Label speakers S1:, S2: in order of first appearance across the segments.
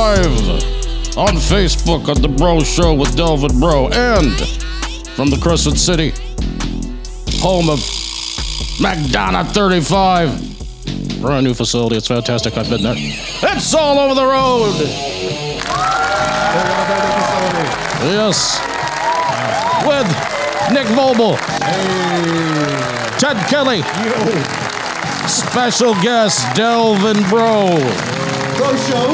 S1: live on Facebook at The Breaux Show with Delvin Breaux, and from the Crescent City, home of McDonogh 35. Brand new facility. It's fantastic. I've been there. It's all over the road. Yes. With Nick Vobel.
S2: Hey.
S1: Ted Kelly.
S2: Yo.
S1: Special guest Delvin Breaux.
S2: Breaux Show.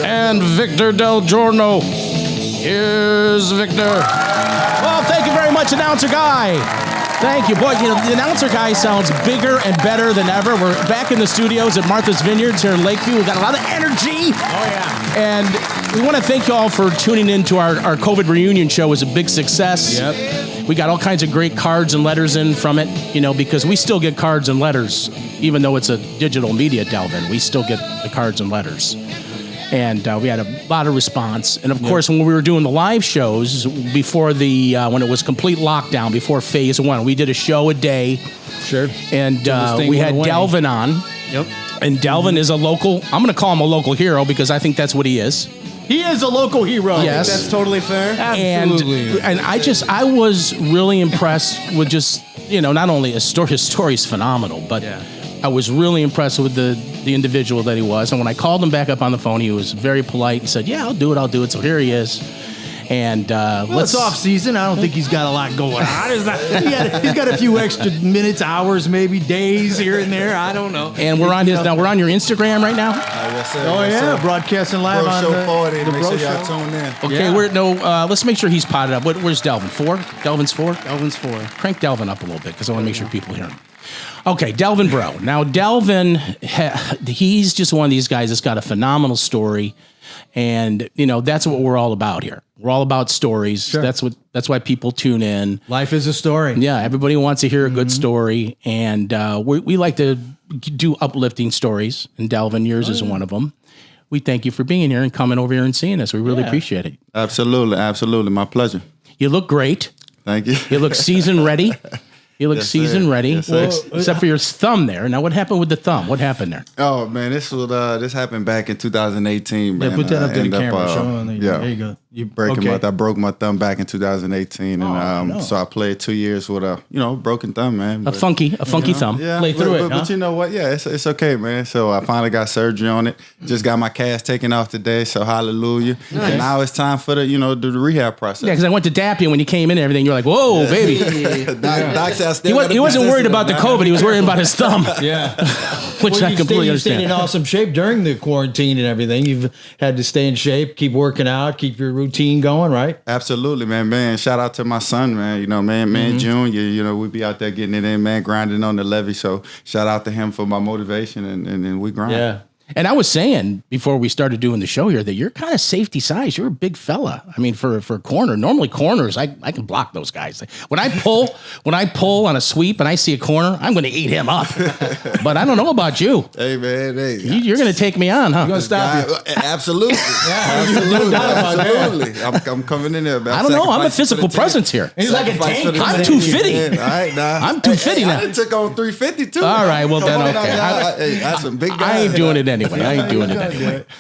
S1: And Victor Del Giorno. Here's Victor.
S3: Well, thank you very much, announcer guy. Thank you. Boy, you know, the announcer guy sounds bigger and better than ever. We're back in the studios at Martha's Vineyards here in Lakeview. We've got a lot of energy.
S2: Oh, yeah.
S3: And we want to thank you all for tuning in to our COVID reunion show. It was a big success.
S2: Yep.
S3: We got all kinds of great cards and letters in from it, you know, because we still get cards and letters, even though it's a digital media, Delvin. We still get the cards and letters. And we had a lot of response. And, of course, when we were doing the live shows before when it was complete lockdown, before phase one, we did a show a day.
S2: Sure.
S3: And we had Delvin on.
S2: Yep.
S3: And Delvin is a local, I'm going to call him a local hero because I think that's what he is.
S2: He is a local hero.
S3: Yes.
S2: That's totally fair. Absolutely.
S3: And I was really impressed with just, you know, not only his story's phenomenal, but I was really impressed with the individual that he was. And when I called him back up on the phone, he was very polite and said, yeah, I'll do it. So here he is. And
S2: it's off season. I don't think he's got a lot going on. He's got a few extra minutes, hours, maybe days here and there. I don't know.
S3: And we're on we're on your Instagram right now.
S4: Yes, sir.
S2: Oh,
S4: yes,
S2: yeah,
S4: sir.
S2: broadcasting live
S4: Breaux
S2: on
S4: Show 40.
S2: the
S4: Make
S2: Breaux
S4: sure
S2: Show.
S4: y'all tune in.
S3: Okay, let's make sure he's potted up. Where's Delvin? 4? Delvin's 4?
S5: Delvin's 4.
S3: Crank Delvin up a little bit because I want to make sure people hear him. Okay, Delvin Breaux. Now, Delvin, he's just one of these guys that's got a phenomenal story. And, you know, that's what we're all about here. We're all about stories.
S2: Sure.
S3: That's why people tune in.
S2: Life is a story.
S3: Yeah, everybody wants to hear a good story. And we like to do uplifting stories. And Delvin, yours is one of them. We thank you for being here and coming over here and seeing us. We really appreciate it.
S4: Absolutely. Absolutely. My pleasure.
S3: You look great.
S4: Thank you.
S3: You look season ready. You look season ready,
S4: Yes, sir.
S3: except for your thumb there. Now, what happened with the thumb? What happened there?
S4: Oh, man, this happened back in 2018, man.
S2: Yeah, put that up to the
S4: Ended
S2: camera. Show them.
S4: yeah.
S2: There you go. You
S4: I broke my thumb back in 2018, and so I played 2 years with a broken thumb, man.
S3: A funky thumb.
S4: Yeah,
S2: Play through it,
S4: but you know what? Yeah, it's okay, man. So I finally got surgery on it. Just got my cast taken off today, so hallelujah. Nice. And now it's time for the do the rehab process.
S3: Yeah, because I went to dap you when you came in and everything. You're like, whoa, baby.
S4: Doc said
S3: He wasn't worried about the COVID. He was worried about his thumb.
S2: Yeah.
S3: Which I completely
S2: You stayed
S3: understand.
S2: in awesome shape during the quarantine and everything. You've had to stay in shape, keep working out, keep your routine going, right?
S4: Absolutely, man. Shout out to my son, man. Man, Junior. We be out there getting it in, man, grinding on the levee. So shout out to him for my motivation, and we grind.
S2: Yeah.
S3: And I was saying before we started doing the show here that you're kind of safety size. You're a big fella. I mean, for a corner, normally corners, I can block those guys. When I pull on a sweep and I see a corner, I'm going to eat him up. But I don't know about you.
S4: Hey, man. Hey,
S3: You're going to take me on, huh?
S2: You're going to stop you.
S4: Absolutely. Absolutely. I'm coming in there, man.
S3: I don't know. I'm a physical presence here.
S2: He's like a tank.
S3: I'm too fitty.
S4: All right, now.
S3: I'm too fitty now.
S4: I took on 350 too.
S3: All right, well then, okay.
S4: That's some big guys.
S3: I ain't doing it anyway.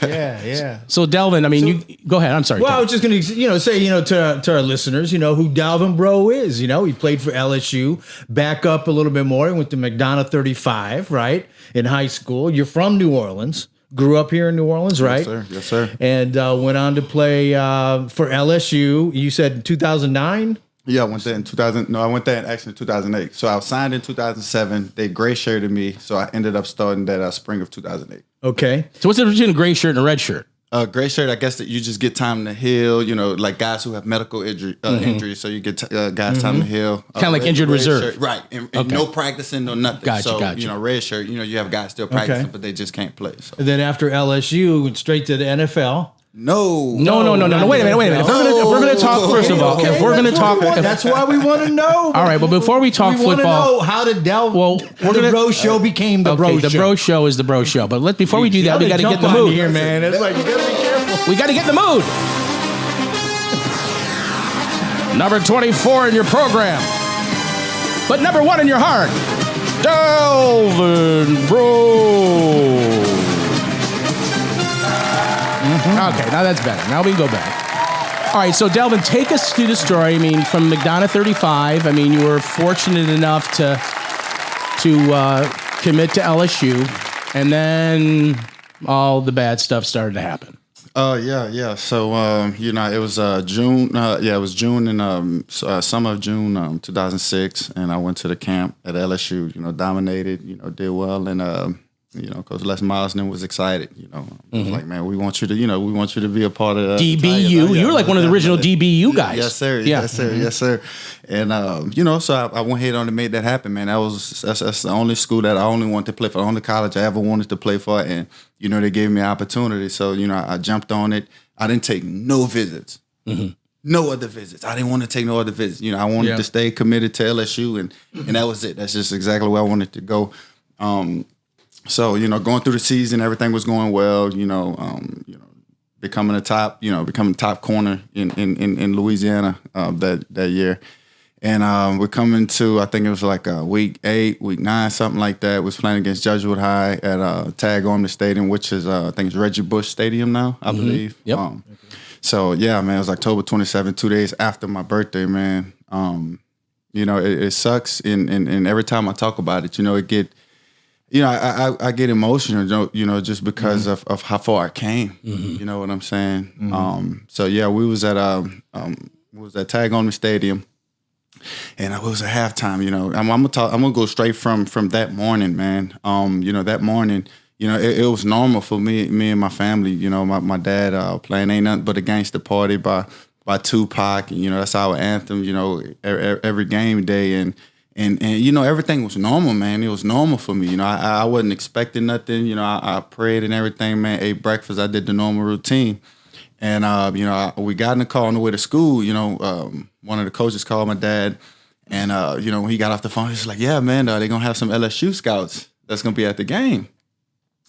S2: Yeah.
S3: So Delvin, I mean, you go ahead. I'm sorry.
S2: Well, I was just going to, say, to our listeners, who Delvin Breaux is. He played for LSU. Back up a little bit more. He went to McDonogh 35, right, in high school. You're from New Orleans. Grew up here in New Orleans, right?
S4: Yes, sir.
S2: And went on to play for LSU. You said 2009?
S4: Yeah, I went there in 2000. No, I went there actually in 2008. So I was signed in 2007. They gray shirted me, so I ended up starting that spring of 2008.
S2: Okay.
S3: So what's the difference between a gray shirt and a red shirt?
S4: Gray shirt, I guess that you just get time to heal. Like guys who have medical injuries, so you get guys time to heal.
S3: Kind of like injured reserve,
S4: shirt, right? And no practicing, no nothing.
S3: Gotcha.
S4: Red shirt. You have guys still practicing, but they just can't play. So.
S2: And then after LSU, went straight to the NFL.
S4: No.
S3: Wait a minute. If we're gonna talk, first of all, if we're gonna talk,
S2: that's why we want to know.
S3: All right, but before we talk
S2: we
S3: football,
S2: know how to delve.
S3: Well,
S2: the Breaux Show became the Breaux Show.
S3: The Breaux Show is the Breaux Show. But before we do that, we got to get in the mood
S2: here, man. It's like you got to be careful.
S3: We got to get in the mood. Number 24 in your program, but number 1 in your heart, Delvin Breaux. Okay, now that's better. Now we can go back. All right, so Delvin, take us through the story. I mean, from McDonogh 35, I mean, you were fortunate enough to commit to LSU, and then all the bad stuff started to happen.
S4: Yeah. So, it was June. It was June and summer of June, 2006, and I went to the camp at LSU. Dominated. Did well, and Coach Les Miles was excited. Was like, man, we want you to be a part of
S3: DBU. You were like one of the original DBU guys.
S4: Yes, sir.
S3: Yeah.
S4: Yes, sir. Yes, sir. And so I went ahead on and made that happen, man. That's the only school that I only wanted to play for, the only college I ever wanted to play for, and they gave me an opportunity. So I jumped on it. I didn't take no visits. No other visits. I didn't want to take no other visits. I wanted to stay committed to LSU, and that was it. That's just exactly where I wanted to go. So, going through the season, everything was going well, becoming top corner in Louisiana that year. And we're coming to, I think it was like week 8, week 9, something like that. Was playing against Jesuit High at Tag Army Stadium, which is, I think it's Reggie Bush Stadium now, I believe.
S3: Yep.
S4: So, yeah, man, it was October 27th, 2 days after my birthday, man. It sucks. And every time I talk about it, it get... I get emotional, just because of how far I came. You know what I'm saying? So yeah, we was at Tag Army Stadium, and it was at halftime. I'm gonna go straight from that morning, man. That morning, it was normal for me and my family. My dad playing "Ain't Nothing But a Gangsta Party" by Tupac, and that's our anthem. Every game day, and everything was normal, man. It was normal for me. I wasn't expecting nothing. I prayed and everything, man. Ate breakfast. I did the normal routine. And, we got in the car on the way to school. One of the coaches called my dad. And, when he got off the phone, he was like, yeah, man, they're going to have some LSU scouts that's going to be at the game.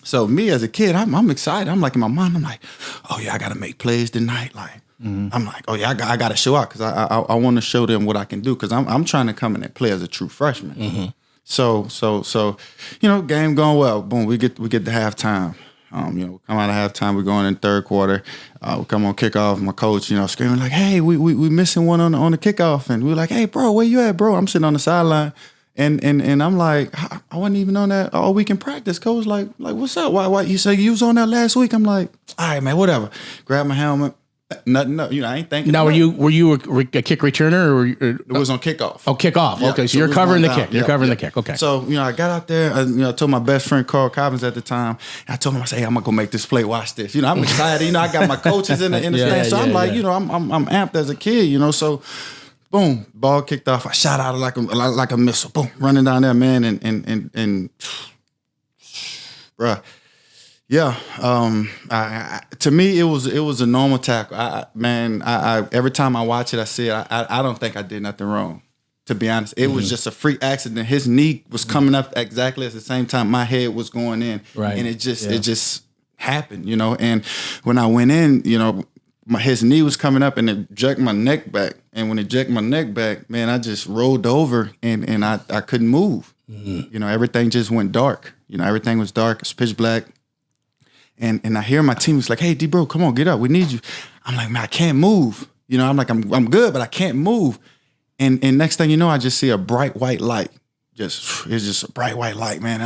S4: So me as a kid, I'm excited. I'm like, in my mind, I'm like, oh, yeah, I got to make plays tonight. Like, I'm like, oh yeah, I got to show out because I want to show them what I can do because I'm trying to come in and play as a true freshman. So game going well. Boom, we get to halftime. We come out of halftime. We're going in third quarter. We come on kickoff. My coach, screaming like, hey, we missing one on the kickoff, and we're like, hey, bro, where you at, bro? I'm sitting on the sideline. And I'm like, I wasn't even on that all week in practice. Coach like, what's up? Why you say you was on that last week? I'm like, all right, man, whatever. Grab my helmet. Nothing. I ain't thinking.
S3: Now, were you a kick returner or
S4: it was on kickoff?
S3: Oh, kickoff.
S4: Yeah,
S3: okay, so you're covering the kick. You're covering the kick. Okay.
S4: So I got out there. I told my best friend Carl Cobbins at the time. I told him, I said, hey, I'm gonna go make this play. Watch this. I'm excited. I got my coaches in the stand. So I'm like, I'm amped as a kid. So. Boom, ball kicked off. I shot out like a missile. Boom, running down there, man, and bruh. Yeah, to me it was a normal tackle. I every time I watch it, I see it. I don't think I did nothing wrong. To be honest, it was just a freak accident. His knee was coming up exactly at the same time my head was going in,
S3: right?
S4: And it just happened, And when I went in, his knee was coming up and it jerked my neck back. And when it jerked my neck back, man, I just rolled over and I couldn't move. Everything just went dark. Everything was dark. It's pitch black. And I hear my team was like, hey, D-Bro, come on, get up. We need you. I'm like, man, I can't move. I'm like, I'm good, but I can't move. And next thing you know, I just see a bright white light. It's just a bright white light, man.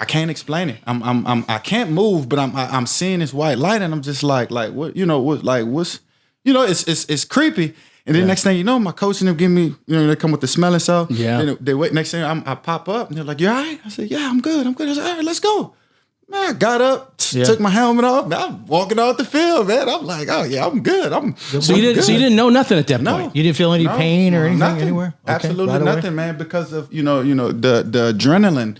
S4: I can't explain it. I can't move, but I'm seeing this white light, and I'm just like what, what's, it's creepy. And then next thing you know, my coach and them give me, they come with the smelling salt.
S3: Yeah.
S4: Then they wait. Next thing I pop up, and they're like, "You all right?" I said, "Yeah, I'm good. I said, all right, let's go." Man, I got up, took my helmet off. Man, I'm walking off the field, man. I'm like, oh yeah, I'm good.
S3: So you didn't know nothing at that point.
S2: You didn't feel any pain or anything
S4: nothing.
S2: anywhere? Okay,
S4: Absolutely nothing, man, because of the adrenaline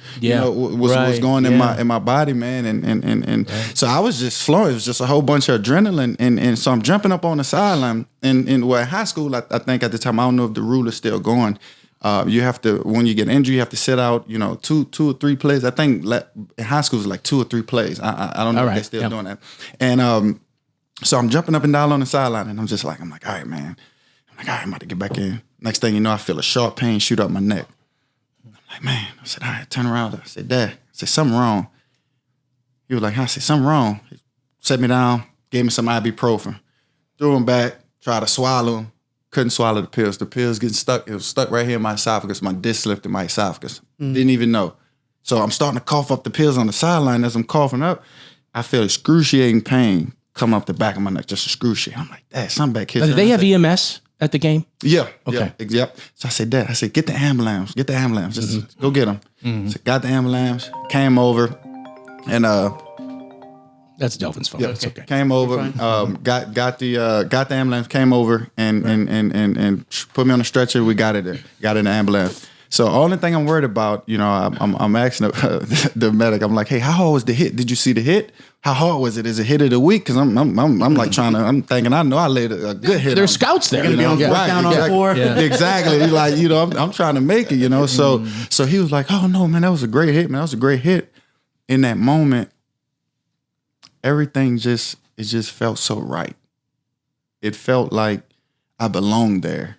S4: was going in my body, man, and so I was just flowing. It was just a whole bunch of adrenaline, and so I'm jumping up on the sideline. And in high school, I think at the time, I don't know if the rule is still going. You have to, when you get injured, you have to sit out, 2 or 3 plays. I think in high school it's like 2 or 3 plays. I don't know if they're still doing that. And so I'm jumping up and down on the sideline, and I'm like, all right, man. I'm about to get back in. Next thing you know, I feel a sharp pain shoot up my neck. I'm like, man. I said, all right, turn around. I said, Dad. I said, something wrong. He was like, I said, something wrong. set me down, gave me some ibuprofen, threw them back, tried to swallow them, couldn't swallow the pills. The pills getting stuck. It was stuck right here in my esophagus. My disc slipped in my esophagus. Didn't even know. So I'm starting to cough up the pills on the sideline. As I'm coughing up, I feel excruciating pain come up the back of my neck, just excruciating. I'm like, Dad, something back here.
S3: Did they have EMS at the game?
S4: Yeah.
S3: Okay.
S4: Yeah, yep. So I said, Dad, get the ambulance. Get the ambulance. Just go get them. So got the ambulance, came over, and
S3: That's Delvin's fault.
S4: yeah,
S3: It's okay.
S4: came over, got the ambulance, came over and put me on a stretcher. We got in the ambulance. So only thing I'm worried about, I'm asking the medic. I'm like, hey, how hard was the hit? Did you see the hit? How hard was it? Is it hit of the week? Because I'm like I'm thinking I know I laid a good hit.
S3: There's scouts there.
S5: You're gonna be on fourth down on 4.
S2: Yeah.
S4: Exactly. Like, I'm trying to make it, So he was like, oh no, man, that was a great hit, man. That was a great hit. In that moment, everything just felt so right. It felt like I belonged there.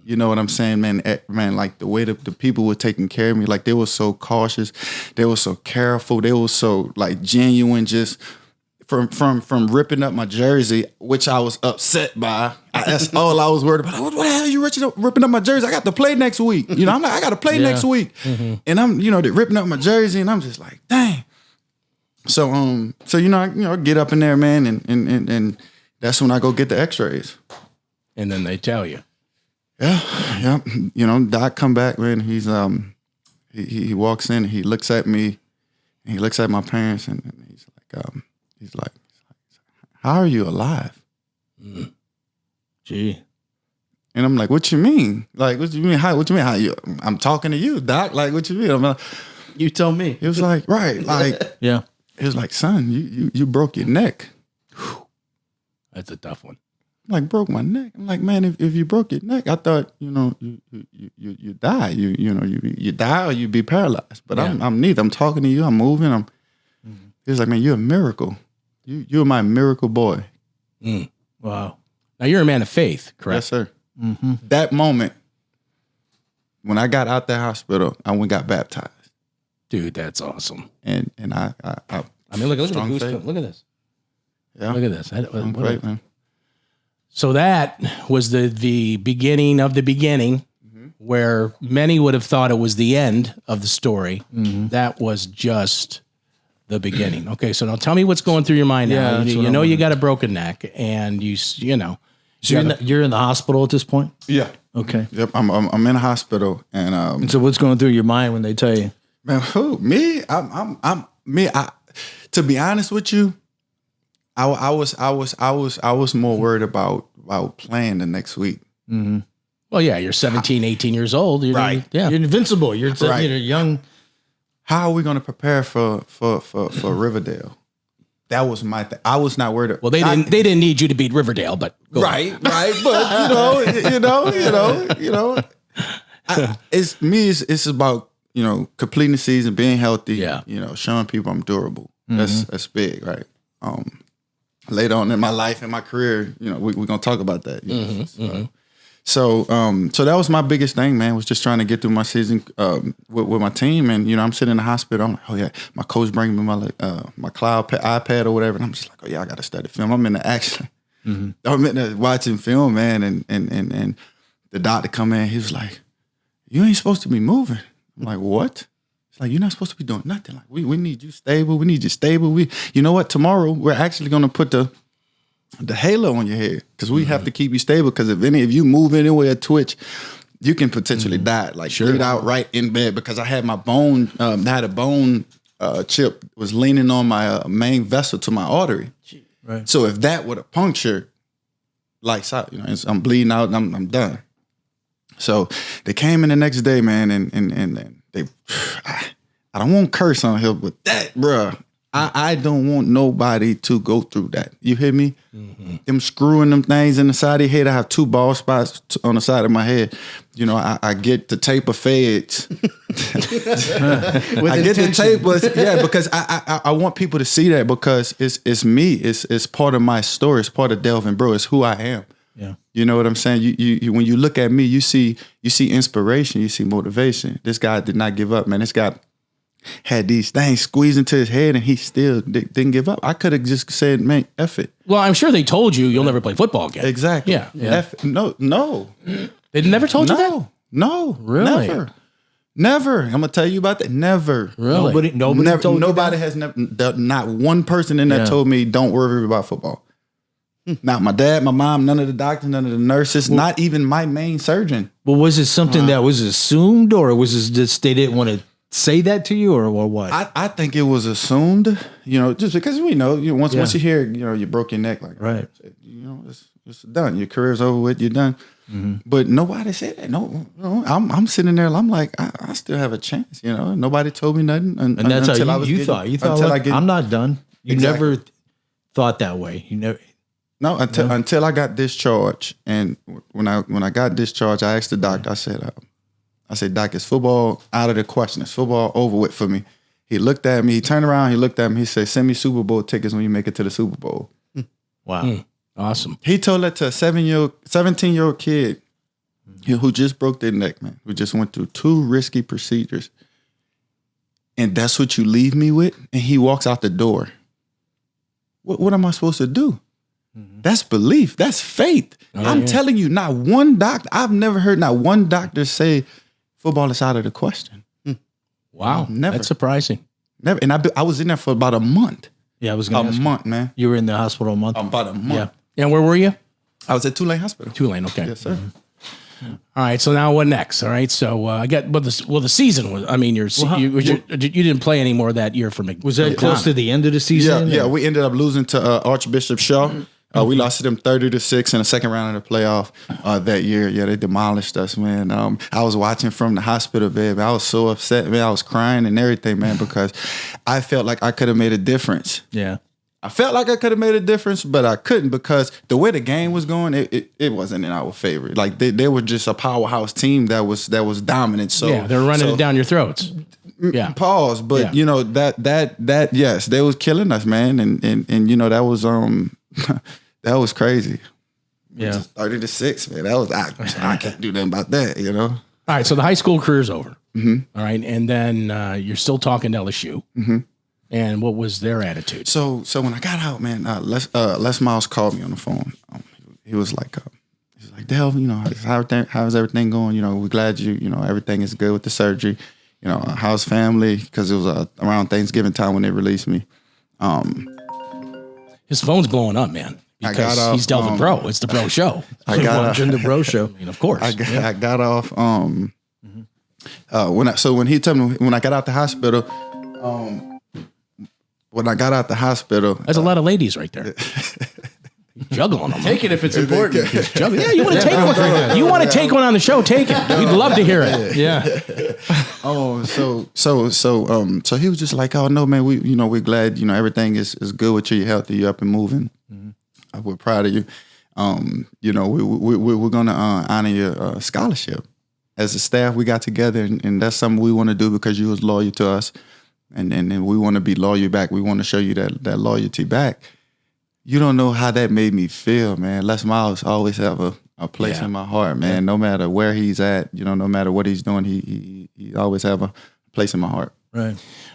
S4: You know what I'm saying, man? Man, like the way the people were taking care of me, like they were so cautious, they were so careful, they were so like genuine. Just from ripping up my jersey, which I was upset by. That's all I was worried about. What the hell are you ripping up my jersey? I got to play next week. I'm like, I got to play next week, and I'm they're ripping up my jersey, and I'm just like, dang. So I get up in there, man, and that's when I go get the X-rays.
S3: And then they tell you.
S4: Yeah. Doc come back, man. He's he walks in, he looks at me, and he looks at my parents, and he's like, how are you alive?
S2: Gee.
S4: And I'm like, what you mean? Like, what you mean? What you mean? How you? I'm talking to you, Doc. Like, what you mean? I'm like,
S5: You tell me.
S4: he was like, right, like,
S2: Yeah.
S4: he was like, son, you broke your neck.
S3: That's a tough one.
S4: I'm like, broke my neck. I'm like, man, if you broke your neck, I thought, you die. You die or you be paralyzed. But I'm neither. I'm talking to you. I'm moving. He was like, man, you're a miracle. You're my miracle boy.
S2: Wow.
S3: Now you're a man of faith, correct?
S4: Yes, sir. That moment, when I got out the hospital, I went and got baptized.
S3: Dude, that's awesome.
S4: And I
S3: mean, look at
S4: Strong
S3: the
S4: faith.
S3: goosebumps. Look at this.
S4: yeah,
S3: Look at this.
S4: I'm great, man.
S3: So that was the beginning of the beginning, where many would have thought it was the end of the story. That was just the beginning. Okay, so now tell me what's going through your mind
S2: Yeah,
S3: now.
S2: that's
S3: You
S2: what
S3: know
S2: I'm
S3: you got a broken neck, and
S2: So you're in the hospital at this point?
S4: Yeah.
S2: Okay.
S4: Yep. I'm in a hospital, and
S2: So what's going through your mind when they tell you?
S4: man, who me? I'm me. To be honest with you, I was more worried about playing the next week.
S3: Well, yeah, you're 17, 18 years old.
S4: Right.
S3: Yeah.
S2: You're invincible. You're young.
S4: How are we going to prepare for Riverdale? That was my thing. I was not worried.
S3: Well, they didn't need you to beat Riverdale, but go on.
S4: Right. But it's me. It's about completing the season, being healthy.
S3: Yeah.
S4: Showing people I'm durable. That's big, right? Later on in my life and my career, we're gonna talk about that. So that was my biggest thing, man. Was just trying to get through my season with my team, and I'm sitting in the hospital. I'm like, oh yeah, my coach bringing me my cloud iPad or whatever, and I'm just like, oh yeah, I got to study film. I'm in the action. I'm in there watching film, man, and the doctor come in. He was like, you ain't supposed to be moving. I'm like, what? It's like, you're not supposed to be doing nothing. Like we need you stable. We need you stable. You know what? Tomorrow we're actually gonna put the halo on your head because we have to keep you stable. Because if you move anywhere, twitch, you can potentially die. Like bleed out right in bed. Because I had my bone, I had a bone chip was leaning on my main vessel to my artery.
S2: Right.
S4: So if that would have punctured, lights out. I'm bleeding out and I'm done. So they came in the next day, man, and they, I don't want to curse on here, but that, bruh, I don't want nobody to go through that. You hear me? Them screwing them things in the side of your head. I have 2 bald spots on the side of my head. I get the taper feds. I get the tapers, because I want people to see that because it's me. It's part of my story. It's part of Delvin Breaux. It's who I am.
S2: Yeah.
S4: You know what I'm saying? You when you look at me, you see inspiration, you see motivation. This guy did not give up, man. This guy had these things squeezed into his head, and he still didn't give up. I could have just said, man, F it.
S3: Well, I'm sure they told you'll never play football again.
S4: Exactly.
S3: Yeah.
S4: F, no.
S3: They never told you that?
S4: No.
S3: Really?
S4: Never. I'm gonna tell you about that. Never.
S3: Really?
S2: Nobody told you
S4: nobody
S2: that?
S4: has never. Not one person in that told me don't worry about football. Not my dad, my mom, none of the doctors, none of the nurses, not even my main surgeon.
S2: Well, was it something that was assumed, or was it just they didn't want to say that to you, or what?
S4: I think it was assumed, just because we know, once you hear, you broke your neck, like,
S2: Right.
S4: It's done. Your career's over with. You're done. But nobody said that. No, I'm sitting there. I'm like, I still have a chance. Nobody told me nothing. And
S2: that's how you thought. You thought, like, I'm not done. You
S4: Exactly.
S2: never thought that way. You never.
S4: No, until I got discharged. And when I got discharged, I asked the doctor. I said, Doc, is football out of the question? Is football over with for me? He looked at me. He turned around. He looked at me. He said, send me Super Bowl tickets when you make it to the Super Bowl.
S2: Wow.
S3: Awesome.
S4: He told that to a 17-year-old kid who just broke their neck, man, who just went through 2 risky procedures. And that's what you leave me with? And he walks out the door. What am I supposed to do? That's belief. That's faith. I'm telling you, not one doctor, I've never heard not one doctor say football is out of the question.
S3: Wow.
S4: Never.
S3: That's surprising.
S4: Never. And I was in there for about a month.
S2: Yeah, I was going to ask.
S4: A month, man.
S2: You were in the hospital a month.
S4: About a month.
S2: Yeah.
S3: And where were you?
S4: I was at Tulane Hospital.
S3: Tulane. Okay.
S4: Yes, sir.
S3: All right. So now what next? All right. So I got the season was. I mean, you didn't play anymore that year for McDonogh.
S2: Was that close to the end of the season?
S4: Yeah. We ended up losing to Archbishop Shaw. We lost to them 30-6 in the second round of the playoff that year. Yeah, they demolished us, man. I was watching from the hospital bed. I was so upset, man. I was crying and everything, man, because I felt like I could have made a difference.
S2: Yeah.
S4: I felt like I could have made a difference, but I couldn't because the way the game was going, it wasn't in our favor. Like they were just a powerhouse team that was dominant. So
S3: yeah, they're running it down your throats. Yeah.
S4: Pause, but that yes, they was killing us, man, and that was that was crazy.
S2: Yeah.
S4: 30-6, man. That was I can't do nothing about that,
S3: All right, so the high school career's over. All right, and then you're still talking to LSU. And what was their attitude?
S4: So when I got out, man, Les Miles called me on the phone. He was like, Delvin, how's everything going? We're glad everything is good with the surgery. How's family? Because it was around Thanksgiving time when they released me.
S3: His phone's blowing up, man. Because he's Delvin Breaux. It's the Breaux Show.
S2: I got watching the Breaux Show.
S3: I mean, of course.
S4: I got off. When he told me when I got out the hospital,
S3: there's a lot of ladies right there. Juggling them.
S5: Take it if it's important.
S3: Yeah, you want to take one. You want to take one on the show? Take it. We'd love to hear it. Yeah.
S4: So he was just like, oh no, man, we're glad everything is good with you. You're healthy. You're up and moving. We're proud of you. We're gonna honor your scholarship. As a staff, we got together, and that's something we want to do because you was loyal to us, and we want to be loyal back. We want to show you that loyalty back. You don't know how that made me feel, man. Les Miles always have a place in my heart, man. No matter where he's at, no matter what he's doing, he always have a place in my heart.
S2: Right.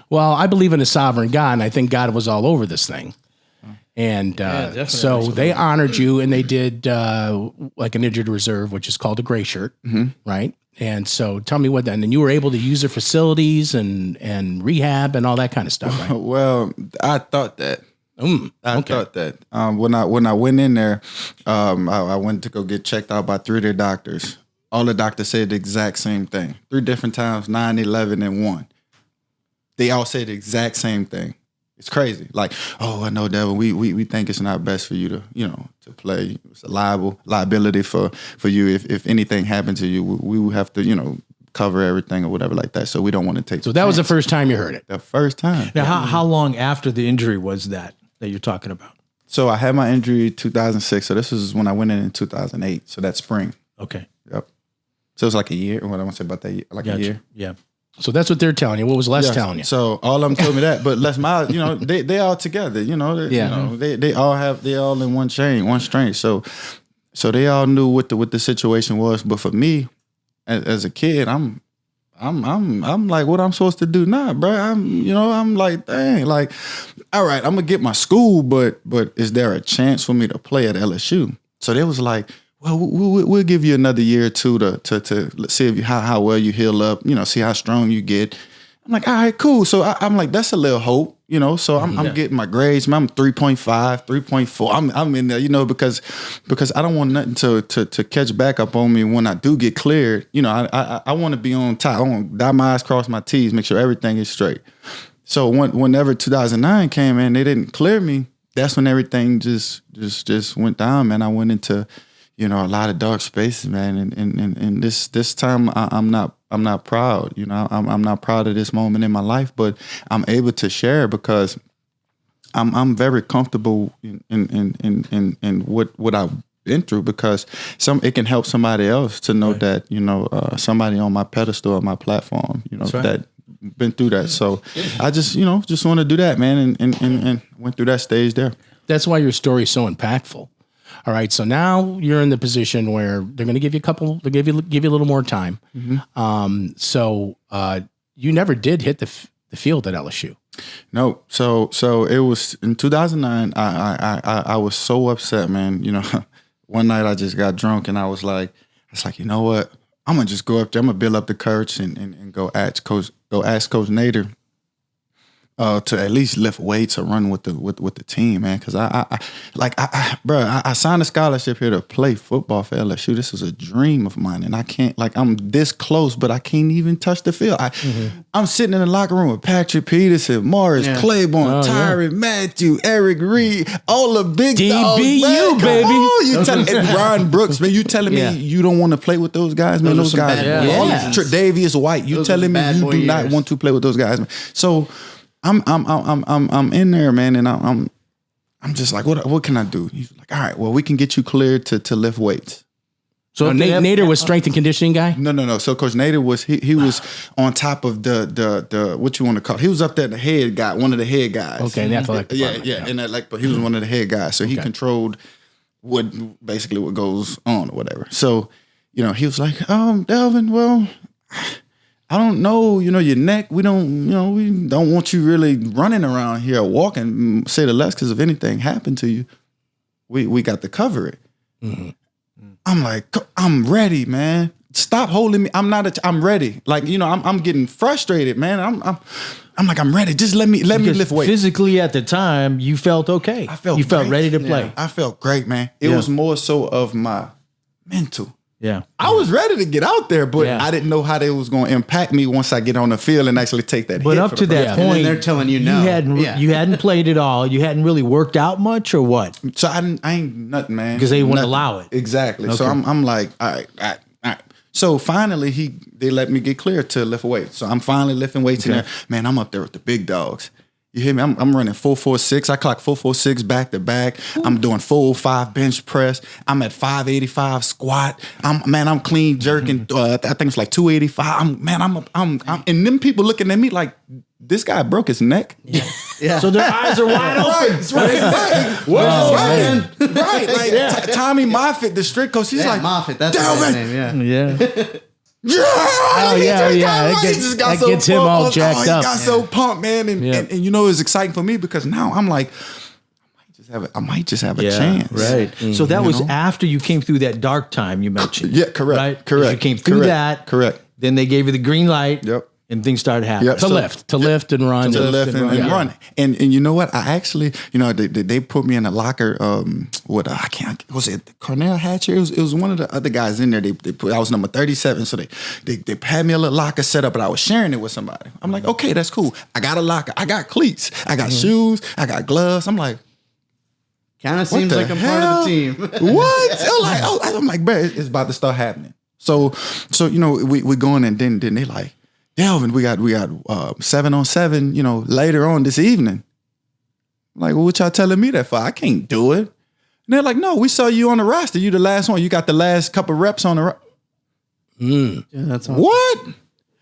S3: Well, I believe in a sovereign God, and I think God was all over this thing. And so they honored you, and they did like an injured reserve, which is called a gray shirt, right? And so tell me what then. And you were able to use their facilities and rehab and all that kind of stuff, right?
S4: Well, I thought that. I
S3: Okay.
S4: thought that when I went in there, I went to go get checked out by 3 of their doctors. All the doctors said the exact same thing. 3 different times, 9, 11, and 1. They all said the exact same thing. It's crazy. Like, oh, I know, Devin, we think it's not best for you to, to play. It's a liability for you. If anything happened to you, we would have to, cover everything or whatever like that. So we don't want to take.
S3: So that was the first time you heard it.
S4: The first time.
S2: Now, how long after the injury was that you're talking about?
S4: So I had my injury 2006. So this was when I went in 2008. So that spring.
S2: Okay.
S4: Yep. So it was like a year. What I want to say about that? Like a year.
S2: Yeah.
S3: So that's what they're telling you. What was Les telling you?
S4: So all of them told me that, but Les Miles, they all together. They all in one chain, one string. So they all knew what the situation was. But for me, as a kid, I'm I'm like, what I'm supposed to do now, bro? I'm like, dang, like, all right, I'm gonna get my school, but is there a chance for me to play at LSU? So they was like, well, we'll give you another year or two to see if how well you heal up, see how strong you get. I'm like, all right, cool. So I'm like, that's a little hope, So I'm getting my grades, man. I'm 3.5, 3.4. I'm in there, because I don't want nothing to catch back up on me when I do get cleared. I want to be on top. I want to dot my I's, cross my T's, make sure everything is straight. So whenever 2009 came in, they didn't clear me. That's when everything just went down, man. I went into a lot of dark spaces, man. And this time I'm not proud. I'm not proud of this moment in my life, but I'm able to share because I'm very comfortable in what I've been through, because it can help somebody else to know that somebody on my pedestal or my platform that been through that. So I just want to do that, man, and went through that stage there.
S3: That's why your story is so impactful. All right, so now you're in the position where they're going to give you give you a little more time. Mm-hmm. So you never did hit the field at LSU.
S4: No, so it was in 2009. I was so upset, man. One night I just got drunk and I was like, you know what? I'm gonna just go up there. I'm gonna build up the courage and go ask Coach Nader to at least lift weights or run with the team, man. Because I signed a scholarship here to play football for LSU. This is a dream of mine, and I can't, I'm this close, but I can't even touch the field. I'm sitting in the locker room with Patrick Peterson, Morris Claiborne, Tyree Matthew, Eric Reed, all the big dogs, man.
S3: baby.
S4: You telling Ryan Brooks, man? You telling me you don't want to play with those guys, man? Those guys, Tre'Davious White. You telling me you do not want to play with those guys, man? So I'm in there, man, and I'm just like, what can I do? He's like, all right, well, we can get you cleared to lift weights.
S3: So Nader was strength and conditioning guy?
S4: No. So Coach Nader was he was on top of the what you want to call it. He was up there, the head guy, one of the head guys.
S3: Okay, in the athletic department.
S4: Yeah, and but he was one of the head guys. So he controlled what goes on or whatever. So, he was like, Delvin, well, I don't know, your neck, we don't want you really running around here walking, say the less, because if anything happened to you, we got to cover it. Mm-hmm. I'm like, I'm ready, man. Stop holding me. I'm ready. Like, I'm getting frustrated, man. I'm like, I'm ready. Just let me lift weight.
S2: Physically at the time, you felt okay. You felt ready to play.
S4: Yeah. I felt great, man. It was more so of my mental.
S2: Yeah,
S4: I was ready to get out there, but I didn't know how they was going to impact me once I get on the field and actually take that.
S2: But
S4: hit
S2: up to that point,
S5: and they're telling you no.
S2: You hadn't played at all. You hadn't really worked out much, or what?
S4: So I ain't nothing, man,
S2: because they wouldn't allow it.
S4: Exactly. Okay. So I'm like, all right. So finally, they let me get clear to lift weights. So I'm finally lifting weights in there. Man, I'm up there with the big dogs. You hear me? I'm running 446. I clock 446 back to back. I'm doing 405 bench press. I'm at 585 squat. I'm clean jerking. I think it's like 285. I'm and them people looking at me like, this guy broke his neck.
S2: Yeah. So their eyes are wide open.
S4: Right. Like Tommy Moffitt, the strict coach. He's like,
S5: Moffitt. That's his name.
S2: Yeah.
S3: That gets him all jacked up.
S4: He got so pumped, man, and it was exciting for me because now I'm like, I might just have a chance,
S2: right? Mm-hmm. So that was after you came through that dark time you mentioned.
S4: Yeah, correct.
S2: Right?
S4: Correct.
S2: You came through that.
S4: Correct.
S2: Then they gave you the green light.
S4: Yep.
S2: And things started happening.
S4: Yep.
S3: To lift and run.
S4: To lift and run. And you know what? I actually, they put me in a locker with was it Cornell Hatcher? It was one of the other guys in there. They put, I was number 37, so they had me a little locker set up, but I was sharing it with somebody. I'm like, okay, that's cool. I got a locker. I got cleats. I got shoes. I got gloves. I'm like,
S5: kind of seems like I'm part of the team.
S4: What? I'm like, bro, it's about to start happening. So we going, and then they like, Delvin, we got 7-on-7, later on this evening. I'm like, well, what y'all telling me that for? I can't do it. And they're like, no, we saw you on the roster. You the last one. You got the last couple reps on the roster.
S5: Yeah, that's awesome.
S4: What?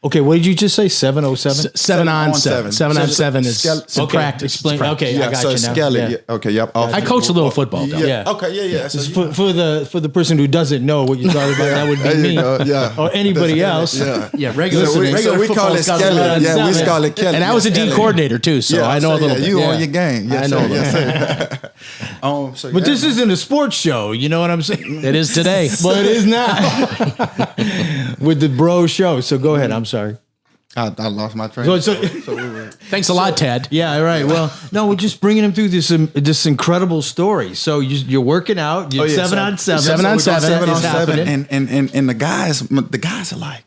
S2: Okay, what did you just say? 707?
S3: 7 on 7. 7 on 7 is
S2: Okay,
S3: practice.
S2: explain.
S3: It's practice.
S2: Okay, I got
S4: so
S2: you now.
S4: Skelly.
S2: Yeah.
S4: Yeah. Okay, yep.
S3: I coach a little football, though.
S2: Yeah.
S4: Okay, yeah. So
S2: Just for the person who doesn't know what you're talking about, that would be
S4: there you
S2: me
S4: go, yeah.
S2: or anybody else.
S4: Yeah.
S3: Yeah, regular.
S4: So we call it
S2: football
S4: Skelly.
S2: scouts.
S4: Yeah, we call it Kelly.
S3: And I was a D
S4: Kelly.
S3: coordinator too, so I know a little bit.
S4: You
S3: Yeah.
S4: on your game. Yes,
S3: I know a little
S4: Yes, so
S2: But this isn't a sports show, you know what I'm saying?
S3: It is today.
S2: But it is not. With the bro show. So go ahead. I'm sorry.
S4: I lost my train.
S2: So,
S3: Thanks a lot, Ted.
S2: yeah, right. Well, no, we're just bringing him through this incredible story. So you're working out. You're 7 on 7.
S3: 7 on 7
S4: 7 on
S3: is
S4: 7,
S3: happening.
S4: and the guys are like,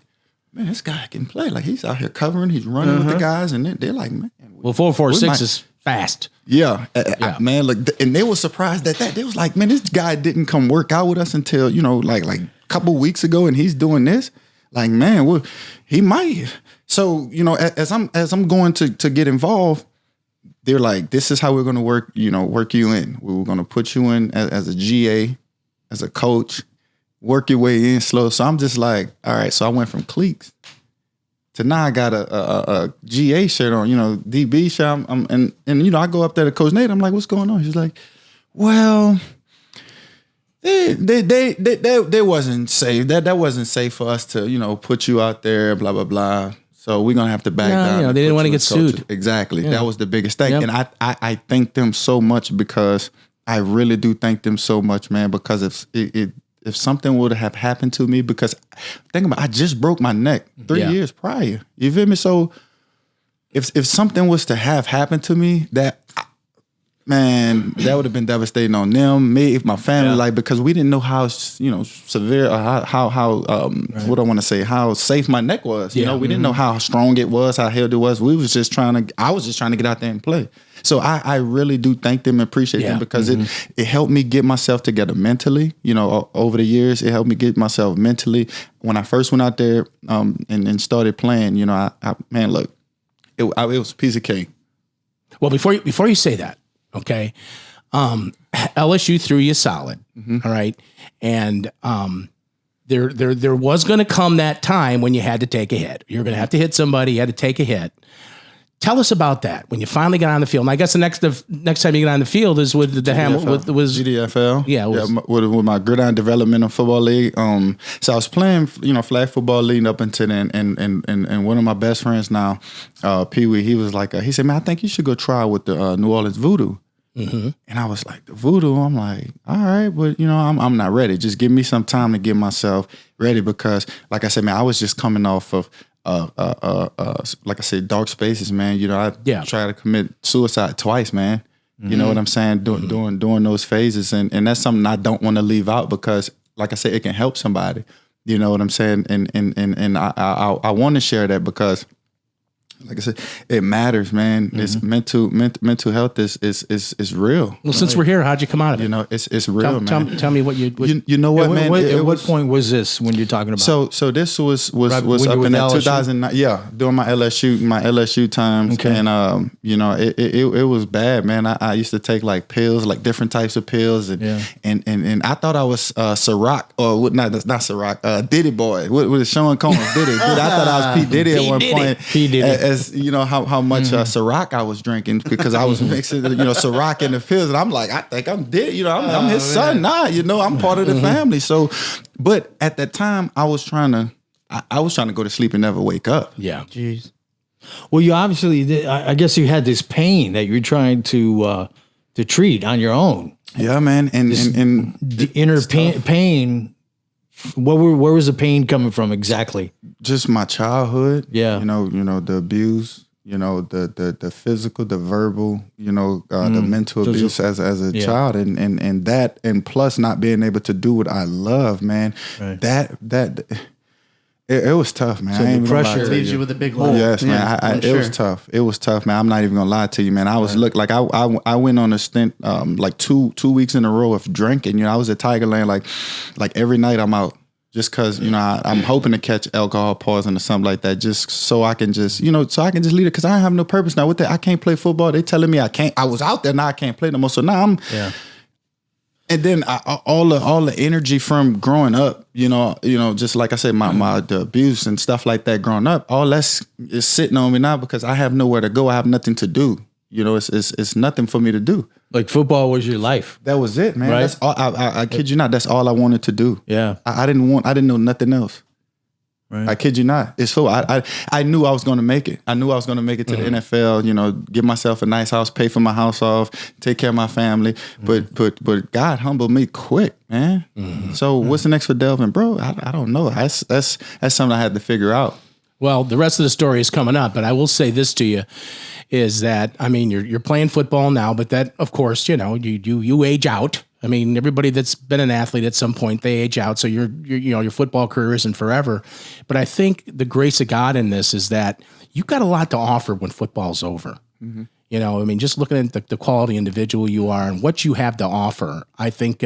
S4: man, this guy can play. Like he's out here covering, he's running with the guys, and they're like, man.
S3: Well, 4.46
S4: might-
S3: is fast.
S4: Yeah,
S3: Yeah.
S4: man. Like, and they were surprised at that. They was like, man, this guy didn't come work out with us until like a couple weeks ago, and he's doing this. Like, man, well, he might. So as I'm going to get involved, they're like, this is how we're going to work you in. We were going to put you in as a GA, as a coach, work your way in slow. So I'm just like, all right. So I went from cleats to now I got a GA shirt on, DB shirt. And I go up there to Coach Nate. I'm like, what's going on? He's like, well, they wasn't safe. That wasn't safe for us to, put you out there, blah, blah, blah. So we're gonna have to back down.
S3: They didn't want to get
S4: coaches.
S3: sued.
S4: Exactly.
S3: Yeah.
S4: That was the biggest thing.
S3: Yep.
S4: And I thank them so much because I really do thank them so much, man, because if something would have happened to me, because think about it, I just broke my neck 3 years prior. You feel me? So if something was to have happened to me, that would have been devastating on them, me, my family, like, because we didn't know how, severe or how what I want to say, how safe my neck was. We didn't know how strong it was, how held it was. I was just trying to get out there and play. So I really do thank them and appreciate them because it helped me get myself together mentally. Over the years, it helped me get myself mentally. When I first went out there and started playing, look, it was a piece of cake.
S3: Well, before you say that, okay, LSU threw you solid, all right, and there was going to come that time when you had to take a hit. You're going to have to hit somebody. You had to take a hit. Tell us about that when you finally got on the field. And I guess the next time you get on the field is with the
S4: GDFL.
S3: Yeah,
S4: with my Gridiron Developmental Football League. So I was playing, flag football leading up until then, and one of my best friends now, Pee Wee, he was like, he said, man, I think you should go try with the New Orleans Voodoo. Mm-hmm. And I was like, the Voodoo. I'm like, all right, but I'm not ready. Just give me some time to get myself ready because, like I said, man, I was just coming off of. Like I said, dark spaces, man. I tried to commit suicide twice, man. You know what I'm saying? During those phases, and that's something I don't want to leave out because, like I said, it can help somebody. You know what I'm saying? And I want to share that because, like I said, it matters, man. It's mental health is real.
S3: Well, since we're here, how'd you come out of it?
S4: It's real, man.
S3: Tell me what you.
S4: You know what, man?
S2: At what point was this when you're talking about?
S4: So this was
S2: Right,
S4: up
S2: when you
S4: in
S2: were
S4: that
S2: with LSU?
S4: 2009. Yeah, during my LSU times,
S2: Okay.
S4: and it was bad, man. I used to take like pills, like different types of pills, and I thought I was Ciroc or not Ciroc, Diddy Boy. What was Sean Combs Diddy? I thought I was P Diddy at one point.
S2: P. Diddy.
S4: As how much Ciroc I was drinking because I was mixing Ciroc in the pills, and I'm like, I think I'm Diddy. I'm his son now. I'm part of the family. So, but at that time, I was trying to go to sleep and never wake up.
S3: Yeah.
S2: Jeez. Well, you obviously, I guess you had this pain that you're trying to treat on your own.
S4: Yeah, man. And
S2: The inner pain. Where was the pain coming from exactly?
S4: just my childhood.
S2: Yeah.
S4: The abuse, the physical, the verbal, the mental abuse as a child, and that, and plus not being able to do what I love, man.
S2: Right.
S4: That it was tough, man.
S2: So
S4: I ain't
S2: the
S4: even gonna lie
S2: pressure
S4: to
S5: Leaves you with a big hole.
S4: Yes, man. It was tough. It was tough, man. I'm not even gonna lie to you, man. I was like I went on a stint like two weeks in a row of drinking. I was at Tigerland like every night I'm out. Just because, I'm hoping to catch alcohol poisoning or something like that, just so I can just, leave it, because I have no purpose now. With that, I can't play football. They telling me I can't. I was out there, now I can't play no more. So now I'm, And then all the energy from growing up, just like I said, the abuse and stuff like that growing up, all that's is sitting on me now because I have nowhere to go. I have nothing to do. It's nothing for me to do.
S2: Like football was your life.
S4: That was it, man.
S2: Right?
S4: That's all. I kid you not. That's all I wanted to do.
S2: Yeah.
S4: I didn't know nothing else.
S2: Right.
S4: I kid you not. It's so I knew I was going to make it. I knew I was going to make it to the NFL. Give myself a nice house, pay for my house off, take care of my family. But God humbled me quick, man. So what's the next for Delvin, bro? I don't know. That's something I had to figure out.
S3: Well, the rest of the story is coming up, but I will say this to you is that, I mean, you're playing football now, but that, of course, you age out. I mean, everybody that's been an athlete at some point, they age out. So your football career isn't forever. But I think the grace of God in this is that you've got a lot to offer when football's over. Just looking at the quality individual you are and what you have to offer, I think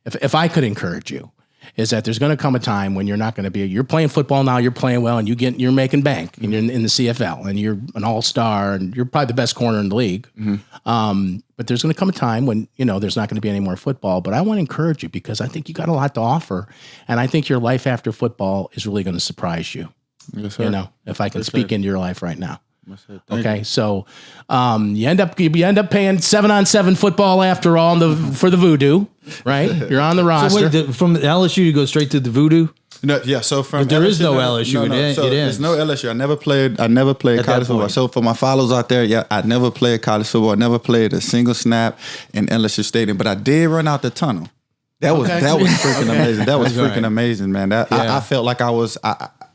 S3: if I could encourage you, is that there's going to come a time when you're not going to be. You're playing football now. You're playing well, and you're making bank, and you're in the CFL, and you're an all-star, and you're probably the best corner in the league. But there's going to come a time when there's not going to be any more football. But I want to encourage you because I think you got a lot to offer, and I think your life after football is really going to surprise you.
S4: Yes, sir.
S3: If I can speak into your life right now.
S4: Okay,
S3: so you end up paying 7-on-7 football after all for the voodoo, right? You're on the roster.
S2: So wait, from LSU you go straight to the voodoo?
S4: No, yeah. So from
S2: But there
S4: LSU,
S2: is no LSU.
S4: There's no LSU. I never played college football.
S2: point.
S4: So for my followers out there, yeah, I never played college football. I never played a single snap in LSU Stadium, but I did run out the tunnel. That was freaking amazing. That was freaking amazing, man. I felt like I was.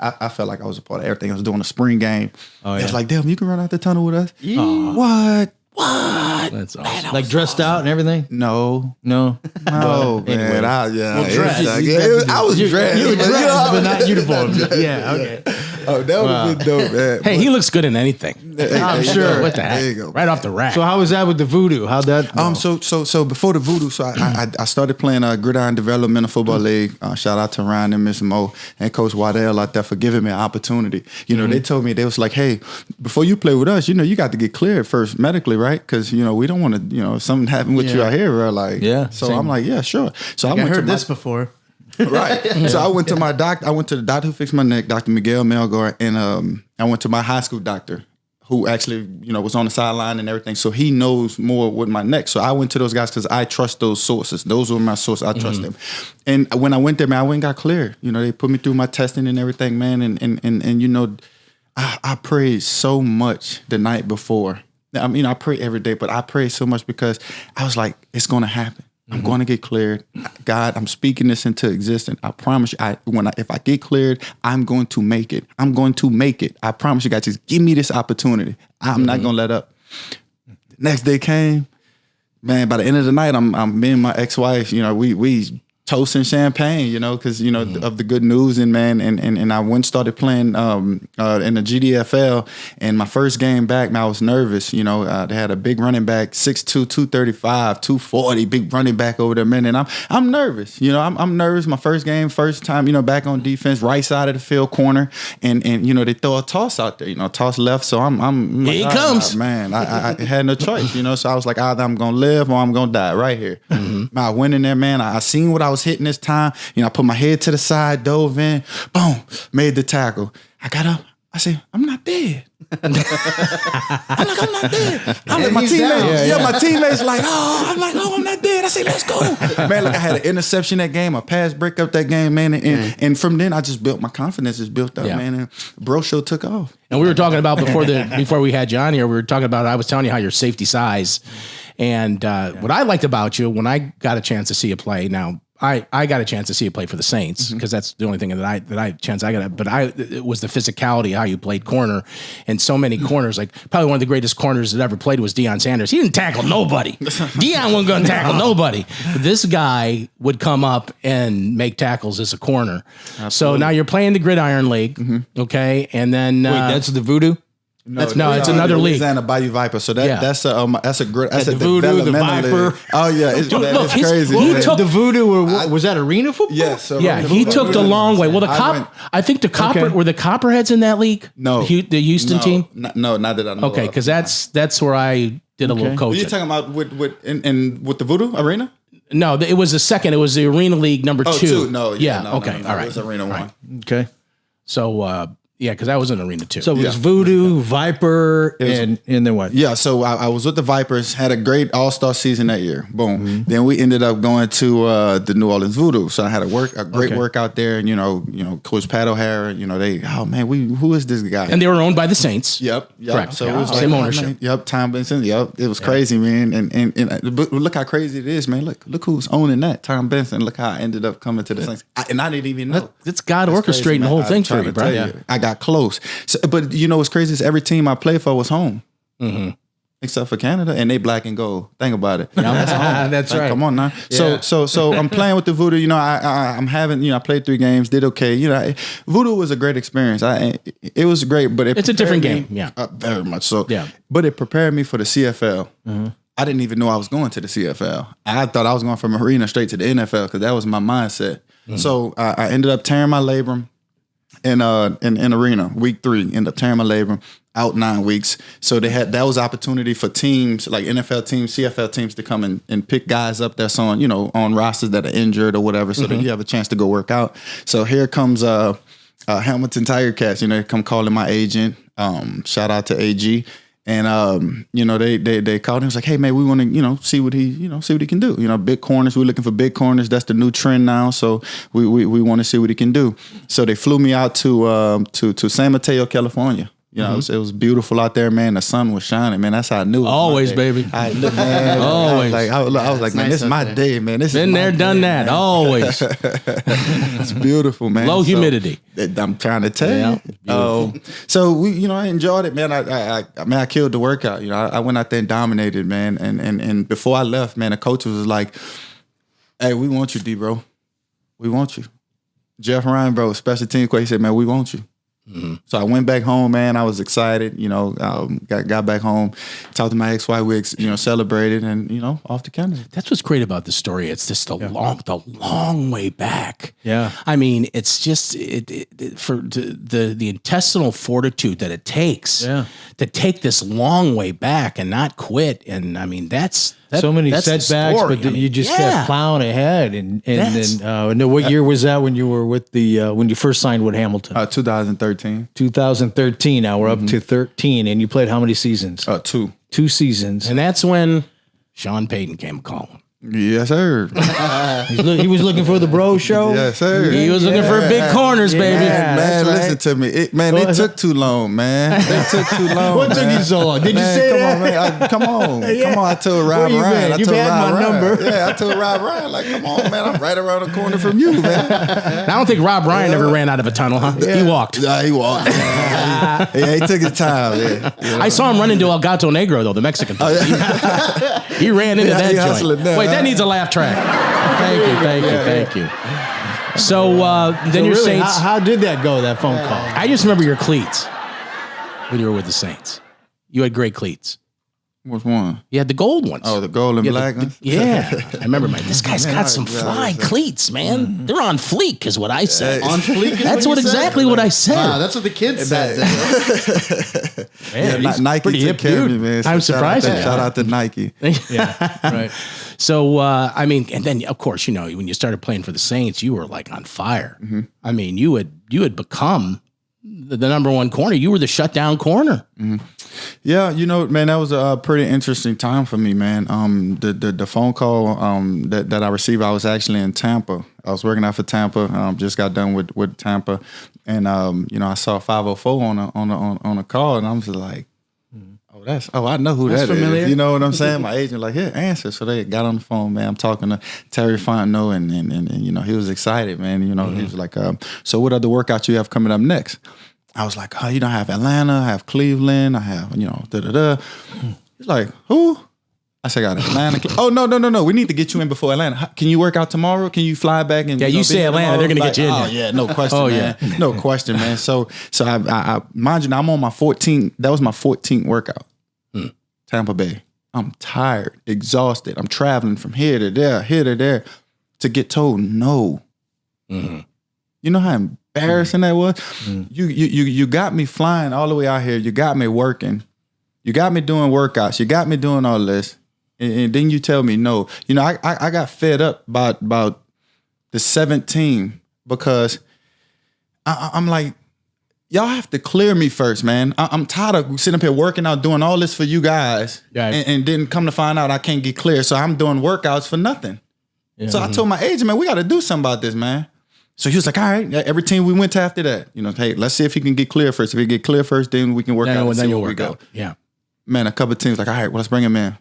S4: I felt like I was a part of everything. I was doing a spring game. Oh, yeah. It was like, damn, you can run out the tunnel with us? Yeah. What?
S3: That's awesome.
S2: Like dressed out and everything?
S4: No,
S2: man. Anyway.
S4: I was
S2: You
S4: dressed.
S2: were dressed, but not uniform. Yeah, okay.
S4: Oh, that would have been dope, man.
S3: Hey, he looks good in anything.
S2: I'm sure.
S3: What the heck?
S4: There you go.
S3: Right off the rack.
S2: So how was that with the voodoo? How'd that go?
S4: So before the voodoo, I started playing Gridiron Developmental Football League. Shout out to Ryan and Miss Mo and Coach Waddell out there for giving me an opportunity. They told me, they was like, hey, before you play with us, you got to get cleared first medically, right? Because we don't want to, if something happened with you out here, bro, like, So
S2: same.
S4: I'm like, yeah, sure. So I went
S5: heard
S4: to
S5: this before.
S4: Right. So I went to my doctor. I went to the doctor who fixed my neck, Dr. Miguel Melgar, and I went to my high school doctor, who actually, was on the sideline and everything. So he knows more with my neck. So I went to those guys because I trust those sources. Those were my sources. I trust them. And when I went there, man, I went and got cleared. They put me through my testing and everything, man. And I prayed so much the night before. I pray every day, but I pray so much because I was like, it's going to happen. I'm going to get cleared. God, I'm speaking this into existence. I promise you, if I get cleared, I'm going to make it. I'm going to make it. I promise you guys, just give me this opportunity. I'm not going to let up. Next day came, man, by the end of the night, I'm me and my ex-wife, we toasting champagne, because of the good news, and man, and I went and started playing in the GDFL, and my first game back, man, I was nervous. They had a big running back, 6'2", 235, 240, big running back over there, man, and I'm nervous. I'm nervous. My first game, first time, back on defense, right side of the field, corner, and they throw a toss out there, toss left, so I'm
S3: here he comes,
S4: man. I had no choice, so I was like, either I'm gonna live or I'm gonna die right here. I went in there, man. I seen what I was hitting this time. I put my head to the side, dove in, boom, made the tackle. I got up. I said, I'm not dead. I'm not dead. I'm like, my teammates, my teammates like, I'm not dead. I said, let's go. Man, I had an interception that game, a pass break up that game, man. And from then I just built, my confidence just built up, man. And Bro Show took off.
S3: And we were talking about before we had you on here, we were talking about, I was telling you how your safety size. And what I liked about you when I got a chance to see you play, now I got a chance to see you play for the Saints because that's the only thing that I got. But it was the physicality, how you played corner, and so many corners. Like probably one of the greatest corners that ever played was Deion Sanders. He didn't tackle nobody. Deion wasn't going to tackle nobody. But this guy would come up and make tackles as a corner. Absolutely. So now you're playing the Gridiron League, okay? And then
S2: wait, that's the voodoo.
S3: No, it's another league.
S4: Louisiana Bayou Viper. So that's a
S2: the voodoo, the Viper.
S4: League. Oh yeah, it's crazy.
S2: He took the voodoo. Was that arena football?
S4: Yes.
S3: He took the long way. Well, I think the Copper were the Copperheads in that league.
S4: No,
S3: the Houston team.
S4: No, not that I know.
S3: Okay, because that's where I did a little coaching.
S4: Are you talking about with the voodoo arena?
S3: No, it was the second. It was the Arena League number
S4: Oh,
S3: 2.
S4: two. No,
S3: Okay.
S4: No,
S3: All right.
S4: It was Arena 1.
S2: Okay.
S3: So, yeah, because I was in Arena 2.
S2: So it was Voodoo, Viper, and then what?
S4: Yeah, so I was with the Vipers, had a great all-star season that year. Boom. Then we ended up going to the New Orleans Voodoo. So I had a great workout there, and you know, Coach Pat O'Hara, who is this guy?
S3: and they were owned by the Saints.
S4: Yep.
S3: Correct.
S4: So
S3: Yeah.
S4: it was
S3: Same
S4: like,
S3: ownership.
S4: man, yep, Tom Benson. Yep. It was crazy, man. And but look how crazy it is, man. Look who's owning that. Tom Benson. Look how I ended up coming to the Saints. I didn't even know.
S3: It's God
S4: That's
S3: orchestrating
S4: crazy,
S3: the
S4: man.
S3: whole
S4: I'm
S3: thing for
S4: trying
S3: you,
S4: to
S3: bro.
S4: tell
S3: Yeah.
S4: you. I got close. So, but you know what's crazy is every team I played for was home. Except for Canada, and they black and gold. Think about it. That's home.
S2: That's
S4: Like,
S2: right.
S4: Come on now. So I'm playing with the Voodoo. You know, I'm having. I played 3 games, did okay. Voodoo was a great experience. It was great, but
S3: It's a different
S4: prepared
S3: game.
S4: me-
S3: Yeah.
S4: very much so.
S3: Yeah.
S4: But it prepared me for the CFL. I didn't even know I was going to the CFL. I thought I was going from arena straight to the NFL because that was my mindset. So I ended up tearing my labrum in arena week 3. Ended up tearing my labrum. Out 9 weeks. So that was opportunity for teams like NFL teams, CFL teams to come and pick guys up that's on rosters that are injured or whatever, so that you have a chance to go work out. So here comes Hamilton Tiger Cats, they come calling my agent. Shout out to AG. And they called him. It's like, hey man, we want to see what he can do. Big corners. We're looking for big corners. That's the new trend now. So we want to see what he can do. So they flew me out to San Mateo, California. It was beautiful out there, man. The sun was shining, man. That's how I knew.
S3: Always, baby. Always.
S4: I was like, man, this is my day, man. This
S3: Been
S4: is
S3: there, done that. Always.
S4: It's beautiful, man.
S3: Low humidity.
S4: I'm trying to tell
S3: Yeah,
S4: you. So I enjoyed it, man. I killed the workout. I went out there and dominated, man. And before I left, man, the coach was like, "Hey, we want you, Debra. We want you." Jeff Ryan, bro, special team coach. He said, "Man, we want you." So I went back home, man. I was excited, got back home, talked to my ex-wife, we celebrated, and, off to Canada.
S3: That's what's great about the story. It's just the long way back.
S2: Yeah.
S3: I mean, it's just for the intestinal fortitude that it takes to take this long way back and not quit. And I mean, that's
S2: so many
S3: that's the
S2: setbacks,
S3: story.
S2: but
S3: I mean,
S2: you just
S3: yeah.
S2: kept plowing ahead. And then what year was that when you were with when you first signed with Hamilton?
S4: 2013.
S2: 2013. Now we're up to 13, and you played how many seasons?
S4: 2.
S2: 2 seasons.
S3: And that's when Sean Payton came calling.
S4: Yes, sir.
S2: He was looking for the Bro Show.
S4: Yes, sir.
S3: He was looking for big corners, baby.
S2: Yeah.
S4: Man,
S2: that's right.
S4: listen to me. It took too long, man. It took too long.
S2: What took you so long? Did you say
S4: come
S2: that?
S4: on, man. Come on.
S2: Yeah.
S4: Come on. I told Rob
S2: Where you
S4: Ryan.
S2: been?
S4: I
S2: You've
S4: told
S2: had
S4: Rob
S2: my
S4: Ryan.
S2: number.
S4: Yeah, I told Rob Ryan, like, come on, man. I'm right around the corner from you, man.
S3: I don't think Rob Ryan ever ran out of a tunnel, huh? He walked.
S4: Yeah, he walked. Yeah, he took his time. Yeah.
S3: I saw him run into El Gato Negro, though, the Mexican. He ran into that
S4: he
S3: joint.
S4: hustling now,
S3: Wait, that
S4: huh?
S3: needs a laugh track. Thank you. So then
S2: So
S3: your
S2: really,
S3: Saints.
S2: how did that go? That phone call.
S3: I just remember your cleats when you were with the Saints. You had great cleats.
S4: Which one?
S3: You had the gold ones.
S4: Oh, the gold and
S3: You
S4: black
S3: had
S4: ones?
S3: Yeah, I remember. This guy's got some fly cleats, man. They're on fleek, is what I said.
S5: On fleek. Is
S3: That's
S5: what
S3: what
S5: you said?
S3: exactly what I said.
S5: Wow, that's what the kids said.
S3: Man, he's
S4: Nike
S3: pretty
S4: took
S3: hip
S4: care of
S3: dude.
S4: me, man.
S3: I'm
S4: So
S3: surprised.
S4: Shout out to Nike.
S2: Yeah, right.
S3: So, I mean, and then of course, when you started playing for the Saints, you were like on fire. I mean, you had become the number one corner. You were the shutdown corner.
S4: Yeah, man, that was a pretty interesting time for me, man. The phone call that I received, I was actually in Tampa. I was working out for Tampa. Just got done with Tampa, and I saw 504 on a call, and I was like, I know who
S2: That's
S4: that is.
S2: familiar.
S4: You know what I'm saying? My agent like, here, answer. So they got on the phone, man. I'm talking to Terry Fontenot, and he was excited, man. He was like, so what other workouts you have coming up next? I was like, I have Atlanta, I have Cleveland, I have, da-da-da. He's like, who? I said, I got Atlanta. Oh, no. We need to get you in before Atlanta. Can you work out tomorrow? Can you fly back? And
S3: Yeah, you say Atlanta, they're going to get you in there.
S4: Oh, yeah, no question, man. No question, man. So I mind you, I'm on my 14th. That was my 14th workout. Tampa Bay. I'm tired, exhausted. I'm traveling from here to there, to get told no. You know how embarrassing that was? You got me flying all the way out here. You got me working. You got me doing workouts. You got me doing all this. And then you tell me no. You know, I got fed up about the 17 because I'm like, y'all have to clear me first, man. I'm tired of sitting up here working out, doing all this for you guys, and then come to find out I can't get clear. So I'm doing workouts for nothing. Yeah. So I told my agent, man, we got to do something about this, man. So he was like, all right, every team we went to after that, you know, hey, let's see if he can get clear first. If he get clear first, then we can work out and see where we go.
S3: Yeah.
S4: Man, a couple of teams like, all right, well, let's bring him in.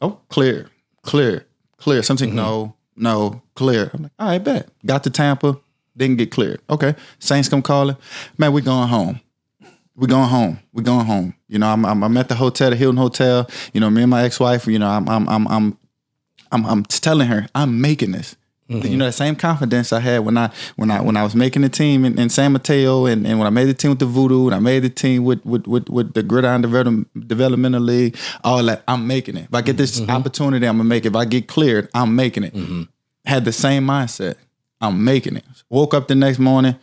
S4: Oh, clear. Something, no, clear. I'm like, all right, bet. Got to Tampa, didn't get cleared. Okay, Saints come calling. Man, we going home. We going home. You know, I'm at the hotel, the Hilton Hotel. You know, me and my ex-wife. You know, I'm telling her I'm making this. Mm-hmm. You know, that same confidence I had when I was making the team in San Mateo, and when I made the team with the Voodoo, and I made the team with the Gridiron Developmental League, all that. I'm making it. If I get this opportunity, I'm gonna make it. If I get cleared, I'm making it. Had the same mindset. I'm making it. Woke up the next morning.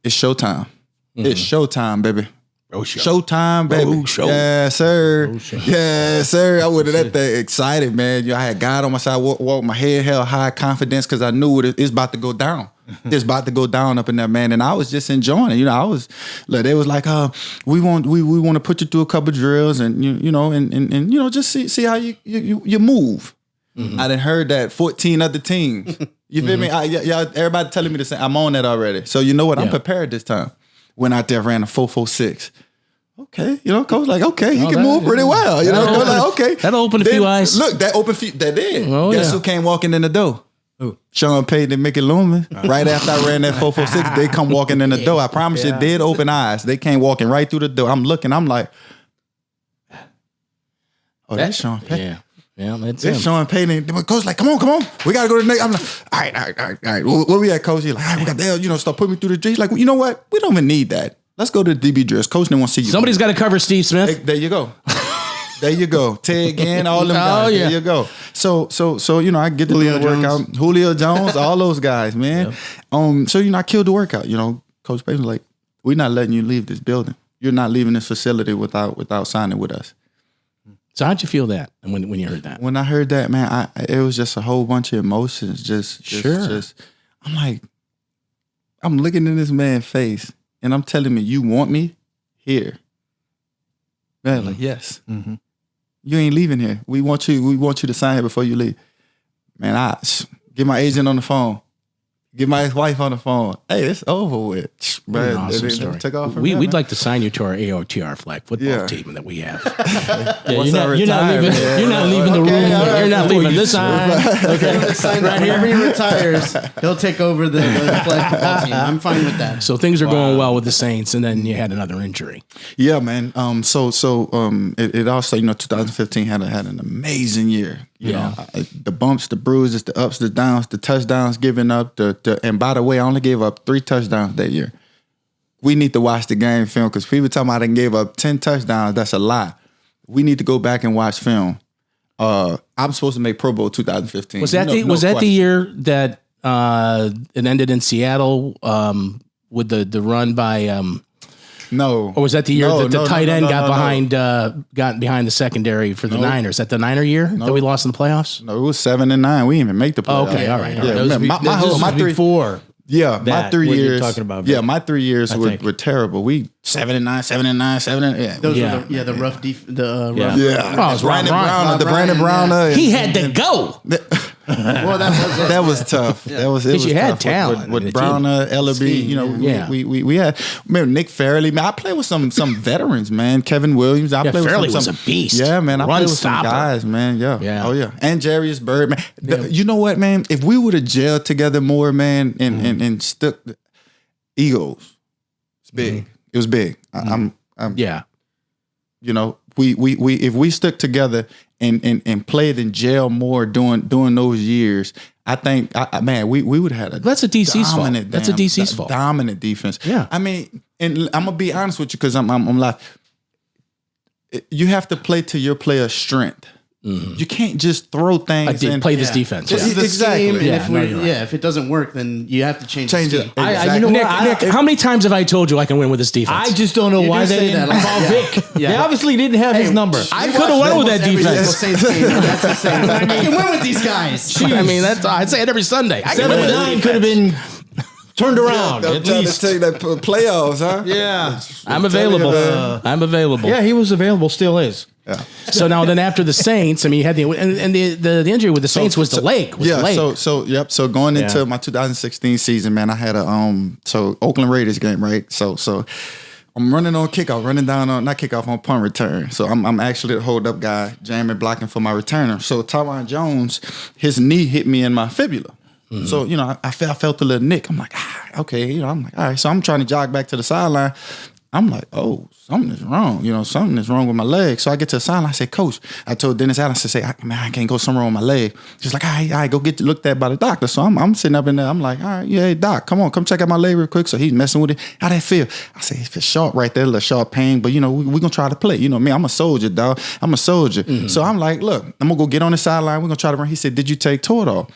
S4: It's showtime. It's showtime, baby. Showtime, baby. Show. Yeah, sir. Yeah, sir. I would have that excited, man. You know, I had God on my side, walk my head held high, confidence, because I knew it's about to go down. It's about to go down up in there, man. And I was just enjoying it. You know, I was like, they was like, we want to put you through a couple drills, and you know, and you know, just see how you move. I done heard that 14 other teams. You feel me? Y'all, everybody telling me the same. I'm on that already. So you know what? I'm prepared this time. Went out there, ran a 4.46. Okay, you know, coach like, okay, he can move pretty well. You know, like, okay,
S3: that'll open a few eyes.
S4: Look, that opened that did.
S3: Oh,
S4: Guess who came walking in the door? Who? Sean Payton and Mickey Loomis. Right after I ran that 4.46, they come walking in the door. I promise you, dead open eyes. They came walking right through the door. I'm looking. I'm like, oh, that's Sean Payton.
S3: Yeah, that's
S4: Sean Payton. Coach like, come on. We got to go to the next. I'm like, all right. Where we at, coach? He's like, all right, we got there. You know, start putting me through the G. He's like, well, you know what? We don't even need that. Let's go to the DB drills. Coach didn't want to see you.
S3: Somebody's got to cover Steve Smith.
S4: There you go. There you go. Ted again, all them guys. There you go. So you know, I get to do the workout. Julio Jones, all those guys, man. Yep. So you know, I killed the workout. You know, Coach Payton was like, we're not letting you leave this building. You're not leaving this facility without signing with us.
S3: So how'd you feel that when you heard that?
S4: When I heard that, man, it was just a whole bunch of emotions. Just I'm like, I'm looking in this man's face, and I'm telling me, you want me here? Man, like, yes. You ain't leaving here. We want you to sign here before you leave. Man, I get my agent on the phone. Get my ex-wife on the phone. Hey, it's over with. Man,
S3: awesome story.
S4: Took off from
S3: we'd like to sign you to our AOTR flag football team that we have.
S4: You're not
S3: leaving the room. You're not leaving this side.
S5: Right here, whenever he retires, he'll take over the flag football team. I'm fine with that.
S3: So things are going well with the Saints, and then you had another injury.
S4: Yeah, man. It also, you know, 2015 had an amazing year. You know, the bumps, the bruises, the ups, the downs, the touchdowns giving up. And by the way, I only gave up 3 touchdowns that year. We need to watch the game film, because people talking about I gave up 10 touchdowns. That's a lie. We need to go back and watch film. I'm supposed to make Pro Bowl 2015.
S3: Was that the year that it ended in Seattle with the run by?
S4: No.
S3: Or was that the year that the tight end got behind the secondary for the Niners? Is that the Niner year that we lost in the playoffs?
S4: No, it was 7-9. We didn't even make the playoffs.
S3: Okay, all right.
S2: My 3 before.
S4: Yeah, my 3 years.
S2: You're talking about.
S4: Yeah, my 3 years were terrible. We 7-9, 7-9, 7-9. Yeah,
S5: those were the rough. Rough.
S4: Yeah,
S3: oh, it was
S4: Brandon Brown. The Brandon Brown.
S3: He had to go.
S5: Well,
S4: that was tough.
S5: Yeah.
S4: That was it.
S3: You had
S4: tough
S3: talent
S4: with Browner, Ellaby. You know, we had. Remember Nick Fairley? Man, I played with some veterans, man. Kevin Williams. I played
S3: Fairley
S4: with some.
S3: Was a beast.
S4: Yeah, man. I played with some guys, man. Yeah. Oh yeah. And Jarius Bird, man. You know what, man? If we would have gelled together more, man, and stuck egos, it's big. It was big. I'm. You know, we if we stuck together and played in jail more during those years, I think, man, we would have had a
S3: that's a DC's fault. That's a DC's fault.
S4: Dominant defense.
S3: Yeah.
S4: I mean, and I'm gonna be honest with you, because I'm live. You have to play to your player's strength. You can't just throw things and
S3: play this defense.
S5: This is the scheme, and
S3: Yeah,
S5: if it doesn't work, then you have to change the
S4: it.
S5: scheme.
S4: Exactly.
S2: You know what?
S3: Nick, how many times have I told you I can win with this defense?
S2: I just don't know why
S5: do
S2: they
S5: say
S2: didn't
S5: that.
S2: call
S5: Yeah.
S2: Vic.
S5: Yeah.
S2: They obviously didn't have his number.
S3: I could have won with that defense.
S5: Saints game, and that's the same. I can win with these guys.
S3: I mean, I'd say it every Sunday. I can win with this
S2: 7-9 could have been turned around
S4: I'm
S2: at
S4: trying
S2: least.
S4: to take that playoffs, huh?
S2: Yeah.
S3: I'm available. I'm available.
S2: Yeah, he was available, still is.
S4: Yeah.
S3: So now then after the Saints, I mean, you had the injury with the Saints was the leg.
S4: So going into my 2016 season, man, I had a Oakland Raiders game, right? So I'm running on kickoff, running down on not kickoff on punt return. So I'm actually the hold up guy, jamming, blocking for my returner. So Tyron Jones, his knee hit me in my fibula. So, you know, I felt a little nick. I'm like, okay, you know, I'm like, all right. So I'm trying to jog back to the sideline. I'm like, oh, something is wrong. You know, something is wrong with my leg. So I get to the sideline. I say, Coach, I told Dennis Allen, I say, man, I can't go somewhere on my leg. He's like, all right, go get looked at by the doctor. So I'm sitting up in there. I'm like, all right, yeah, doc, come check out my leg real quick. So he's messing with it. How that feel? I say, if it's sharp right there, a little sharp pain, but you know, we're going to try to play. You know me, I'm a soldier, dog. I'm a soldier. So I'm like, look, I'm going to go get on the sideline. We're going to try to run. He said, did you take Toradol?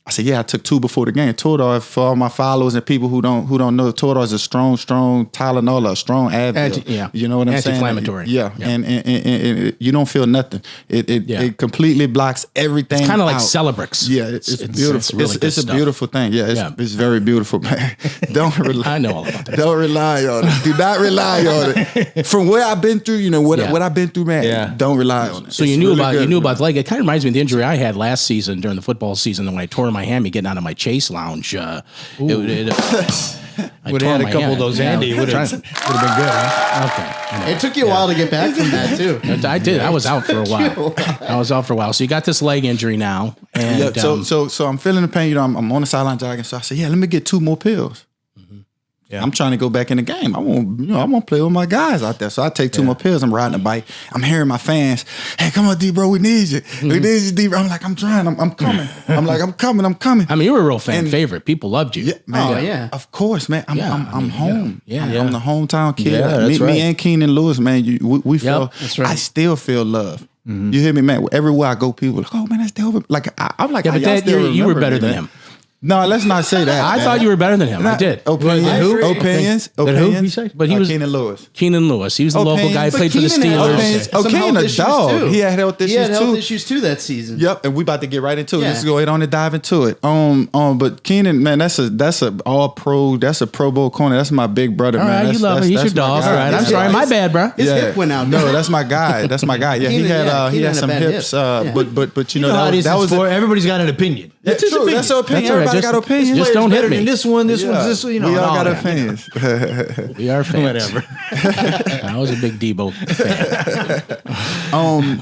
S4: I said, yeah, I took 2 before the game. Toradol, for all my followers and people who don't know, Toradol is a strong Tylenol, a strong Advil. You know what I'm saying?
S3: Anti-inflammatory.
S4: Yeah. And you don't feel nothing. It completely blocks everything.
S3: It's kind of like
S4: out.
S3: Celebrix.
S4: Yeah, it's beautiful. It's a beautiful thing. Yeah, it's very beautiful, man. Don't rely.
S3: I know all about that.
S4: Don't rely on it. Do not rely on it. From what I've been through, you know what I've been through, man.
S2: Yeah.
S4: Don't rely on it.
S3: So you knew about the leg. It kind of reminds me of the injury I had last season during the football season when I tore my hammy getting out of my Chase lounge. I
S2: Would have had a couple of those, Andy. Would have been good, huh?
S3: Okay.
S5: It took you a while to get back from that too.
S3: I did. I was out for a while. So you got this leg injury now, and
S4: so I'm feeling the pain. You know, I'm on the sideline jogging. So I said, yeah, let me get 2 more pills. Yeah. I'm trying to go back in the game. I want to play with my guys out there. So I take 2 more pills. I'm riding a bike. I'm hearing my fans. Hey, come on, D-Bro, we need you. We need you, D-Bro. I'm like, I'm trying. I'm coming. I'm like, I'm coming.
S3: I mean, you were a real fan favorite. People loved you.
S4: Yeah, man.
S5: Oh, yeah.
S4: Of course, man. I'm home.
S3: Yeah.
S4: I'm the hometown kid.
S2: Yeah, that's right.
S4: Me and Keenan Lewis, man. We feel.
S3: That's right.
S4: I still feel love. You hear me, man? Everywhere I go, people are like, oh man, that's Delvin. Like I'm like,
S3: Yeah, but you were better than him.
S4: No, let's not say that.
S3: I thought you were better than him. I did.
S4: Opinions.
S2: Who you say?
S3: But he was
S4: Keenan Lewis.
S3: Keenan Lewis. He was the local guy. Played for the Steelers.
S4: Keenan a dog. He had health
S5: issues too that season.
S4: Yep, and we about to get right into it.
S5: Yeah.
S4: Let's go ahead on and dive into it. But Keenan, man, that's a all pro. That's a Pro Bowl corner. That's my big brother,
S3: All
S4: man.
S3: right, you love him. He's your dog. All right, I'm sorry. My bad, bro.
S5: His hip went out.
S4: No, that's my guy. That's my guy. Yeah, he had some hips. But you know that was
S2: everybody's got an opinion. That's his opinion.
S4: That's an opinion.
S3: That's all right.
S4: Everybody got opinions.
S3: Just don't hit me.
S2: This one, this. You know,
S4: we all got
S2: that.
S4: opinions.
S3: We are fans.
S2: Whatever.
S3: I was a big Debo fan.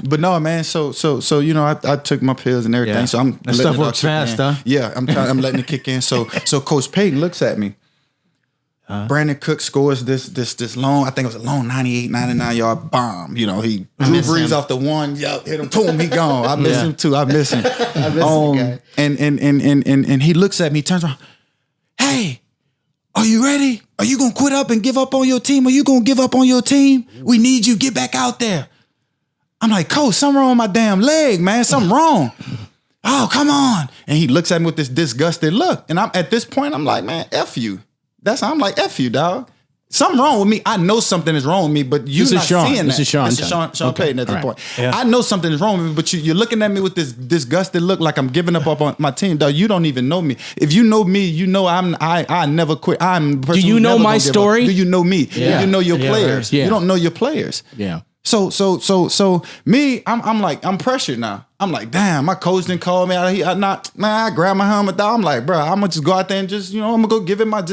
S4: But no, man. So you know, I took my pills and everything.
S2: Yeah.
S4: So I'm
S2: That stuff works fast, huh?
S4: Yeah, I'm letting it kick in. So Coach Payton looks at me. Brandon Cook scores this long, I think it was a long 98, 99-yard bomb. You know, he Drew Brees off the one, hit him, boom, he gone. I miss him too. I miss him.
S5: I miss the guy.
S4: And he looks at me, turns around. Hey, are you ready? Are you gonna quit up and give up on your team? Are you gonna give up on your team? We need you. Get back out there. I'm like, Coach, something wrong with my damn leg, man. Something wrong. Oh, come on. And he looks at me with this disgusted look. And I'm at this point, I'm like, man, F you. I'm like, F you, dog. Something wrong with me. I know something is wrong with me, but you're not seeing that.
S3: This is Sean.
S4: This is Sean Payton at this point.
S2: Yeah.
S4: I know something is wrong with me, but you're looking at me with this disgusted look like I'm giving up on my team. Dog, you don't even know me. If you know me, you know I never quit.
S3: Do you know my story?
S4: Do you know me?
S3: Yeah.
S4: Do you know your players?
S3: Yeah.
S4: You don't know your players.
S3: Yeah.
S4: So me, I'm pressured now. I'm like, damn, my coach didn't call me out. I grab my helmet down. I'm like, bro, I'm gonna just go out there and just, I'm gonna go give it my all.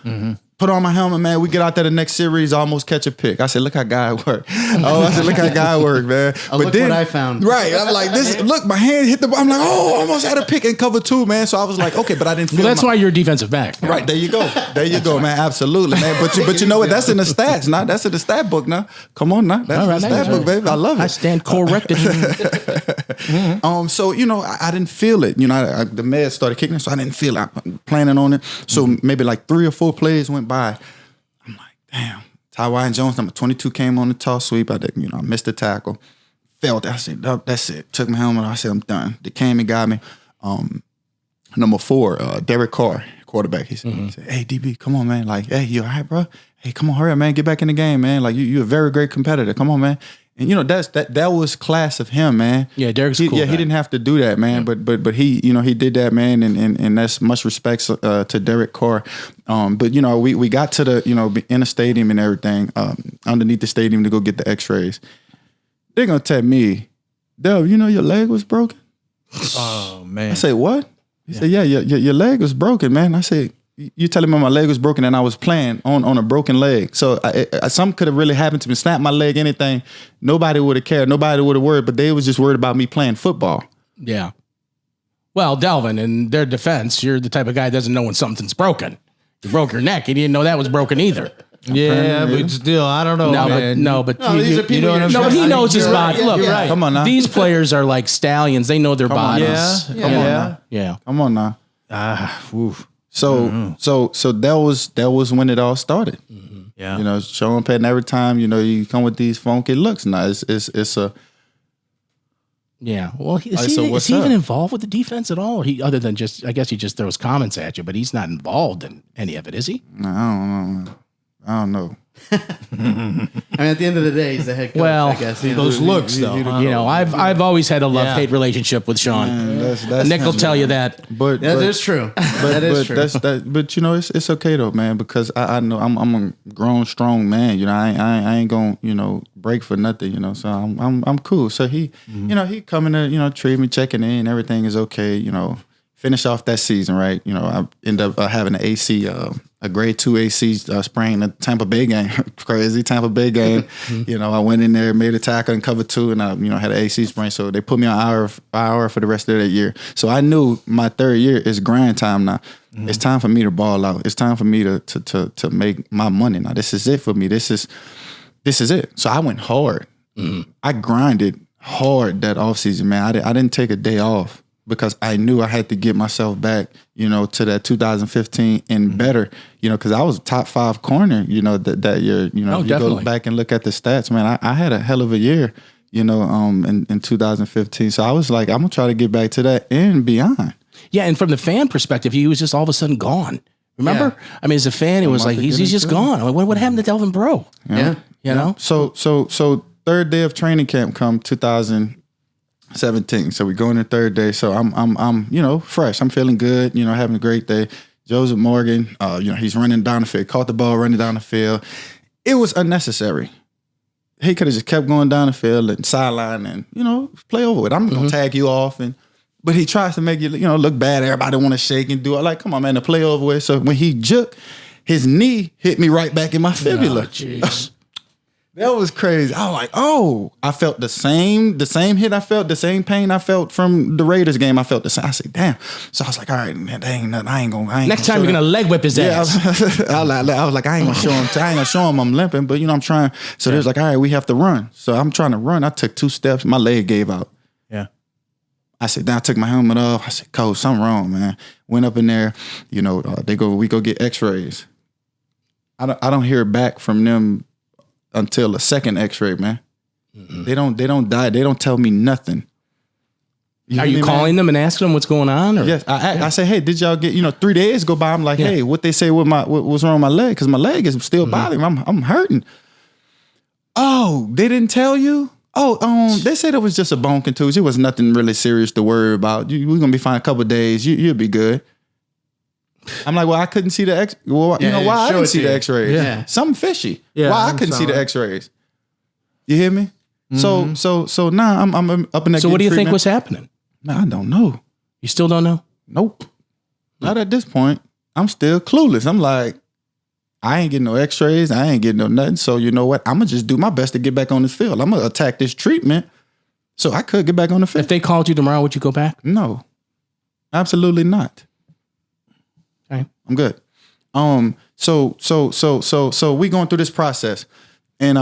S4: Mm-hmm. Put on my helmet, man. We get out there the next series, almost catch a pick. I said, look how guy work. Look how guy work, man.
S5: Look what I found.
S4: Right. I'm like, look, my hand hit the ball. I'm like, almost had a pick and cover 2, man. So I was like, okay, but I didn't feel
S3: That's why you're a defensive back.
S4: Right, there you go. There you go, man. Absolutely, man. But you know what? That's in the stats now. That's in the stat book now. Come on now. That's in the stat book, baby. I love it.
S3: I stand corrected.
S4: So, I didn't feel it. The meds started kicking in, so I didn't feel it. I'm planning on it. So maybe like 3 or 4 plays went by. I'm like, damn. Tyron Jones, number 22, came on the toss sweep. I missed the tackle. felt it. I said, "No, that's it." Took my helmet off. I said, I'm done. They came and got me. Number 4, Debra Keller, quarterback. He said, "Hey, DB, come on, man. Like, hey, you all right, bro? Hey, come on, hurry up, man. Get back in the game, man. Like, you're a very great competitor. Come on, man." And that was class of him, man.
S3: Yeah, Derek's cool.
S4: Yeah, he didn't have to do that, man. Yeah. But he, he did that, man. And that's much respect to Debra Keller. But we got to the in the stadium and everything, underneath the stadium to go get the X-rays. They're gonna tell me, Del, your leg was broken.
S2: Oh man.
S4: I say, what? He said, yeah, your leg was broken, man. I said, you telling me my leg was broken and I was playing on a broken leg. So something could have really happened to me, snap my leg, anything. Nobody would have cared. Nobody would have worried, but they was just worried about me playing football.
S3: Yeah. Well, Delvin, in their defense, you're the type of guy that doesn't know when something's broken. You broke your neck. You didn't know that was broken either.
S2: Yeah, but still, I don't know, man.
S5: These are people.
S3: But he knows his body.
S5: Right.
S3: Look,
S5: You're right.
S4: Come on now.
S3: These players are like stallions. They know their bodies.
S2: Yeah.
S4: Come on now.
S2: Oof.
S4: So that was when it all started.
S2: Yeah.
S4: Sean Payton, every time, you come with these funky looks. Now it's a.
S3: Yeah. Well,
S4: so
S3: is
S4: what's
S3: he even
S4: up?
S3: involved with the defense at all? Or other than just, I guess he just throws comments at you, but he's not involved in any of it, is he?
S4: I don't know.
S5: I mean, at the end of the day, he's the head coach.
S3: Well,
S5: I guess
S2: Those looks, though.
S3: I've always had a love-hate relationship with Sean.
S4: Man,
S3: Nick will tell you that.
S4: But
S5: that is true. That is true.
S4: But it's okay though, man, because I know I'm a grown, strong man. I ain't gonna break for nothing. So I'm cool. So he he coming to treat me, checking in, everything is okay. Finish off that season, right? I end up having an AC. A grade 2 AC sprain at Tampa Bay game. Crazy Tampa Bay game. I went in there, made a tackle in cover 2, and I had an AC sprain. So they put me on IR for the rest of that year. So I knew my 3rd year is grind time now. It's time for me to ball out. It's time for me to make my money now. This is it for me. This is it. So I went hard. I grinded hard that offseason, man. I didn't take a day off because I knew I had to get myself back, to that 2015 and better, because I was top 5 corner, that year. If you go back and look at the stats, man, I had a hell of a year, in 2015. So I was like, I'm gonna try to get back to that and beyond.
S3: Yeah, and from the fan perspective, he was just all of a sudden gone. Remember? Yeah. I mean, as a fan, it was like he's just gone. I'm like, what happened to Delvin Breaux?
S5: Yeah.
S4: So 3rd day of training camp come 2017. So we go in the 3rd day. So I'm fresh. I'm feeling good, having a great day. Joseph Morgan, he's running down the field, caught the ball running down the field. It was unnecessary. He could have just kept going down the field and sideline and, play over it. I'm going to tag you off. But he tries to make you, look bad. Everybody want to shake and do it. Like, come on, man, to play over with. So when he jerked, his knee hit me right back in my fibula.
S3: Jeez.
S4: That was crazy. I was like, I felt the same hit I felt, the same pain I felt from the Raiders game. I felt the same. I said, damn. So I was like, all right, man, that ain't nothing. I ain't
S3: Next time you're going to leg whip his ass.
S4: I was like, I ain't going to show him. I ain't going to show him I'm limping, but I'm trying. So there's like, all right, we have to run. So I'm trying to run. I took 2 steps. My leg gave out.
S2: Yeah.
S4: I said, then I took my helmet off. I said, Coach, something wrong, man. Went up in there, we go get x-rays. I don't hear back from them until a second x-ray, man. Mm-hmm. They don't die. They don't tell me nothing.
S3: Are you calling them and asking them what's going on? Or?
S4: Yes. I say, hey, did y'all get, 3 days go by. I'm like, hey, what they say with what's wrong with my leg? Because my leg is still bothering me. I'm hurting. Oh, they didn't tell you? Oh, they said it was just a bone contusion. It was nothing really serious to worry about. We're going to be fine a couple of days. You'll be good. I'm like, well, I couldn't see the X. Well, why I didn't see the X-rays?
S2: Yeah.
S4: Something fishy.
S2: Yeah,
S4: why I couldn't see the X-rays? You hear me? Mm-hmm. So now I'm up in that.
S3: So what do you think was happening?
S4: Man, I don't know.
S3: You still don't know?
S4: Nope. Not at this point. I'm still clueless. I'm like, I ain't getting no X-rays. I ain't getting no nothing. So you know what? I'm gonna just do my best to get back on this field. I'm gonna attack this treatment so I could get back on the field.
S3: If they called you tomorrow, would you go back?
S4: No, absolutely not.
S3: Okay.
S4: I'm good. So we going through this process, and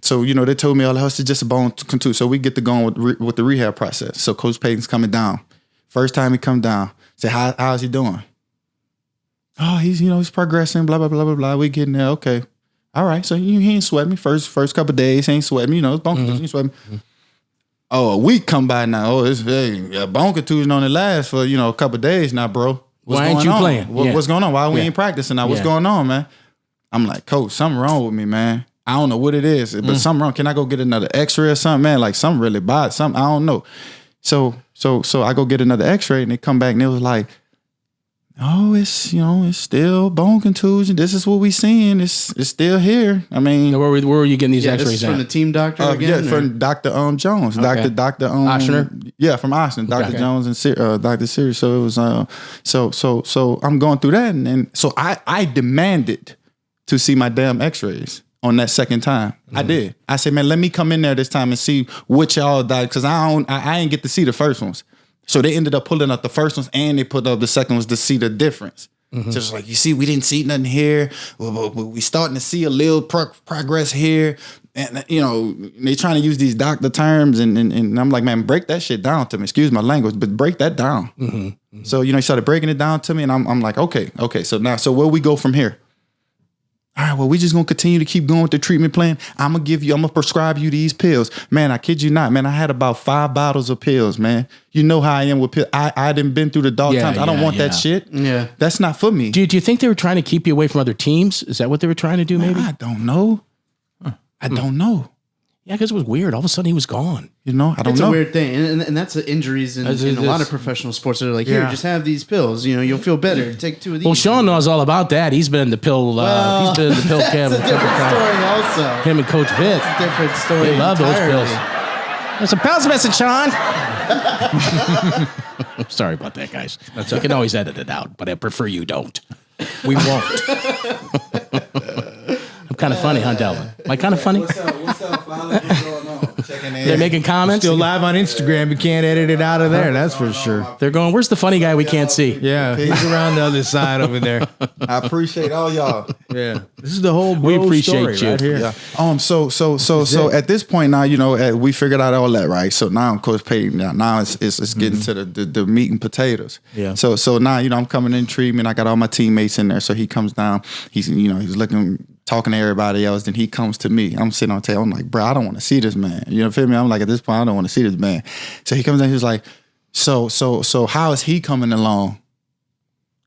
S4: so they told me, it's just a bone contusion. So we get to going with the rehab process. So Coach Payton's coming down. First time he come down, say, how's he doing? Oh, he's progressing. Blah blah blah blah blah. We getting there. Okay, all right. So he ain't sweating me first couple of days. He ain't sweating me. It's bone contusion. He ain't sweating me. a week come by now. Oh, it's a bone contusion on the last for a couple of days now, bro.
S3: Why ain't you playing?
S4: What's going on? Why we ain't practicing now? What's going on, man? I'm like, coach, something wrong with me, man. I don't know what it is, but something wrong. Can I go get another X-ray or something, man? Like something really bad. Something I don't know. So I go get another X-ray and they come back and it was like, oh, it's it's still bone contusion. This is what we seeing. It's still here. I mean,
S3: where were you getting these X-rays
S5: this is from
S3: at?
S5: the team doctor again?
S4: Yeah, from Dr. Jones,
S3: Okay.
S4: Dr.
S3: Oshner?
S4: Yeah, from Oshner, Dr.
S3: Okay.
S4: Jones and Dr. Siri. So it was so I'm going through that and so I demanded to see my damn X-rays on that second time. I did. I said, man, let me come in there this time and see what y'all died because I ain't get to see the first ones. So they ended up pulling up the first ones and they put up the second ones to see the difference. So it's like, you see, we didn't see nothing here. We starting to see a little progress here. And, they trying to use these doctor terms. And I'm like, man, break that shit down to me. Excuse my language, but break that down. So, he started breaking it down to me. And I'm like, okay. So where we go from here? All right, well, we just gonna continue to keep going with the treatment plan. I'm gonna prescribe you these pills. Man, I kid you not, man. I had about 5 bottles of pills, man. You know how I am with pills. I done been through the dark times. I don't want that shit.
S5: Yeah.
S4: That's not for me.
S3: Do you think they were trying to keep you away from other teams? Is that what they were trying to do, maybe?
S4: I don't know. I don't know.
S3: Yeah, because it was weird. All of a sudden, he was gone.
S4: I don't
S5: It's
S4: know.
S5: a weird thing, and that's the injuries in a lot of professional sports. They're like, here, just have these pills. You'll feel better. Take 2 of these.
S3: Well, Sean knows all about that. He's been in the pill. He's been in the pill
S5: That's
S3: cabinet.
S5: a different story, also.
S3: Him and Coach Vitt.
S5: Different story.
S3: They love those
S5: entirely.
S3: pills. There's some pills missing, Sean. Sorry about that, guys. You can always edit it out, but I prefer you don't. We won't. I'm kind of funny, huh, Delvin? Am I kind of funny?
S4: What's up, Father? What's going on? Checking in.
S3: They're making comments.
S2: Still live on Instagram. You can't edit it out of there. That's for sure.
S3: They're going, where's the funny guy we can't see?
S2: Yeah, he's around the other side over there.
S4: I appreciate all y'all.
S2: Yeah, this is the whole
S3: We
S2: bro
S3: appreciate
S2: story
S3: you.
S2: right here.
S4: Yeah. So at this point now, we figured out all that, right? So now, Coach Payton, now it's getting to the meat and potatoes.
S2: Yeah.
S4: So now, I'm coming in treatment. I got all my teammates in there. So he comes down. He's looking, talking to everybody else. Then he comes to me. I'm sitting on the table. I'm like, bro, I don't want to see this man. You feel me? I'm like, at this point, I don't want to see this man. So he comes in. He's like, so how is he coming along?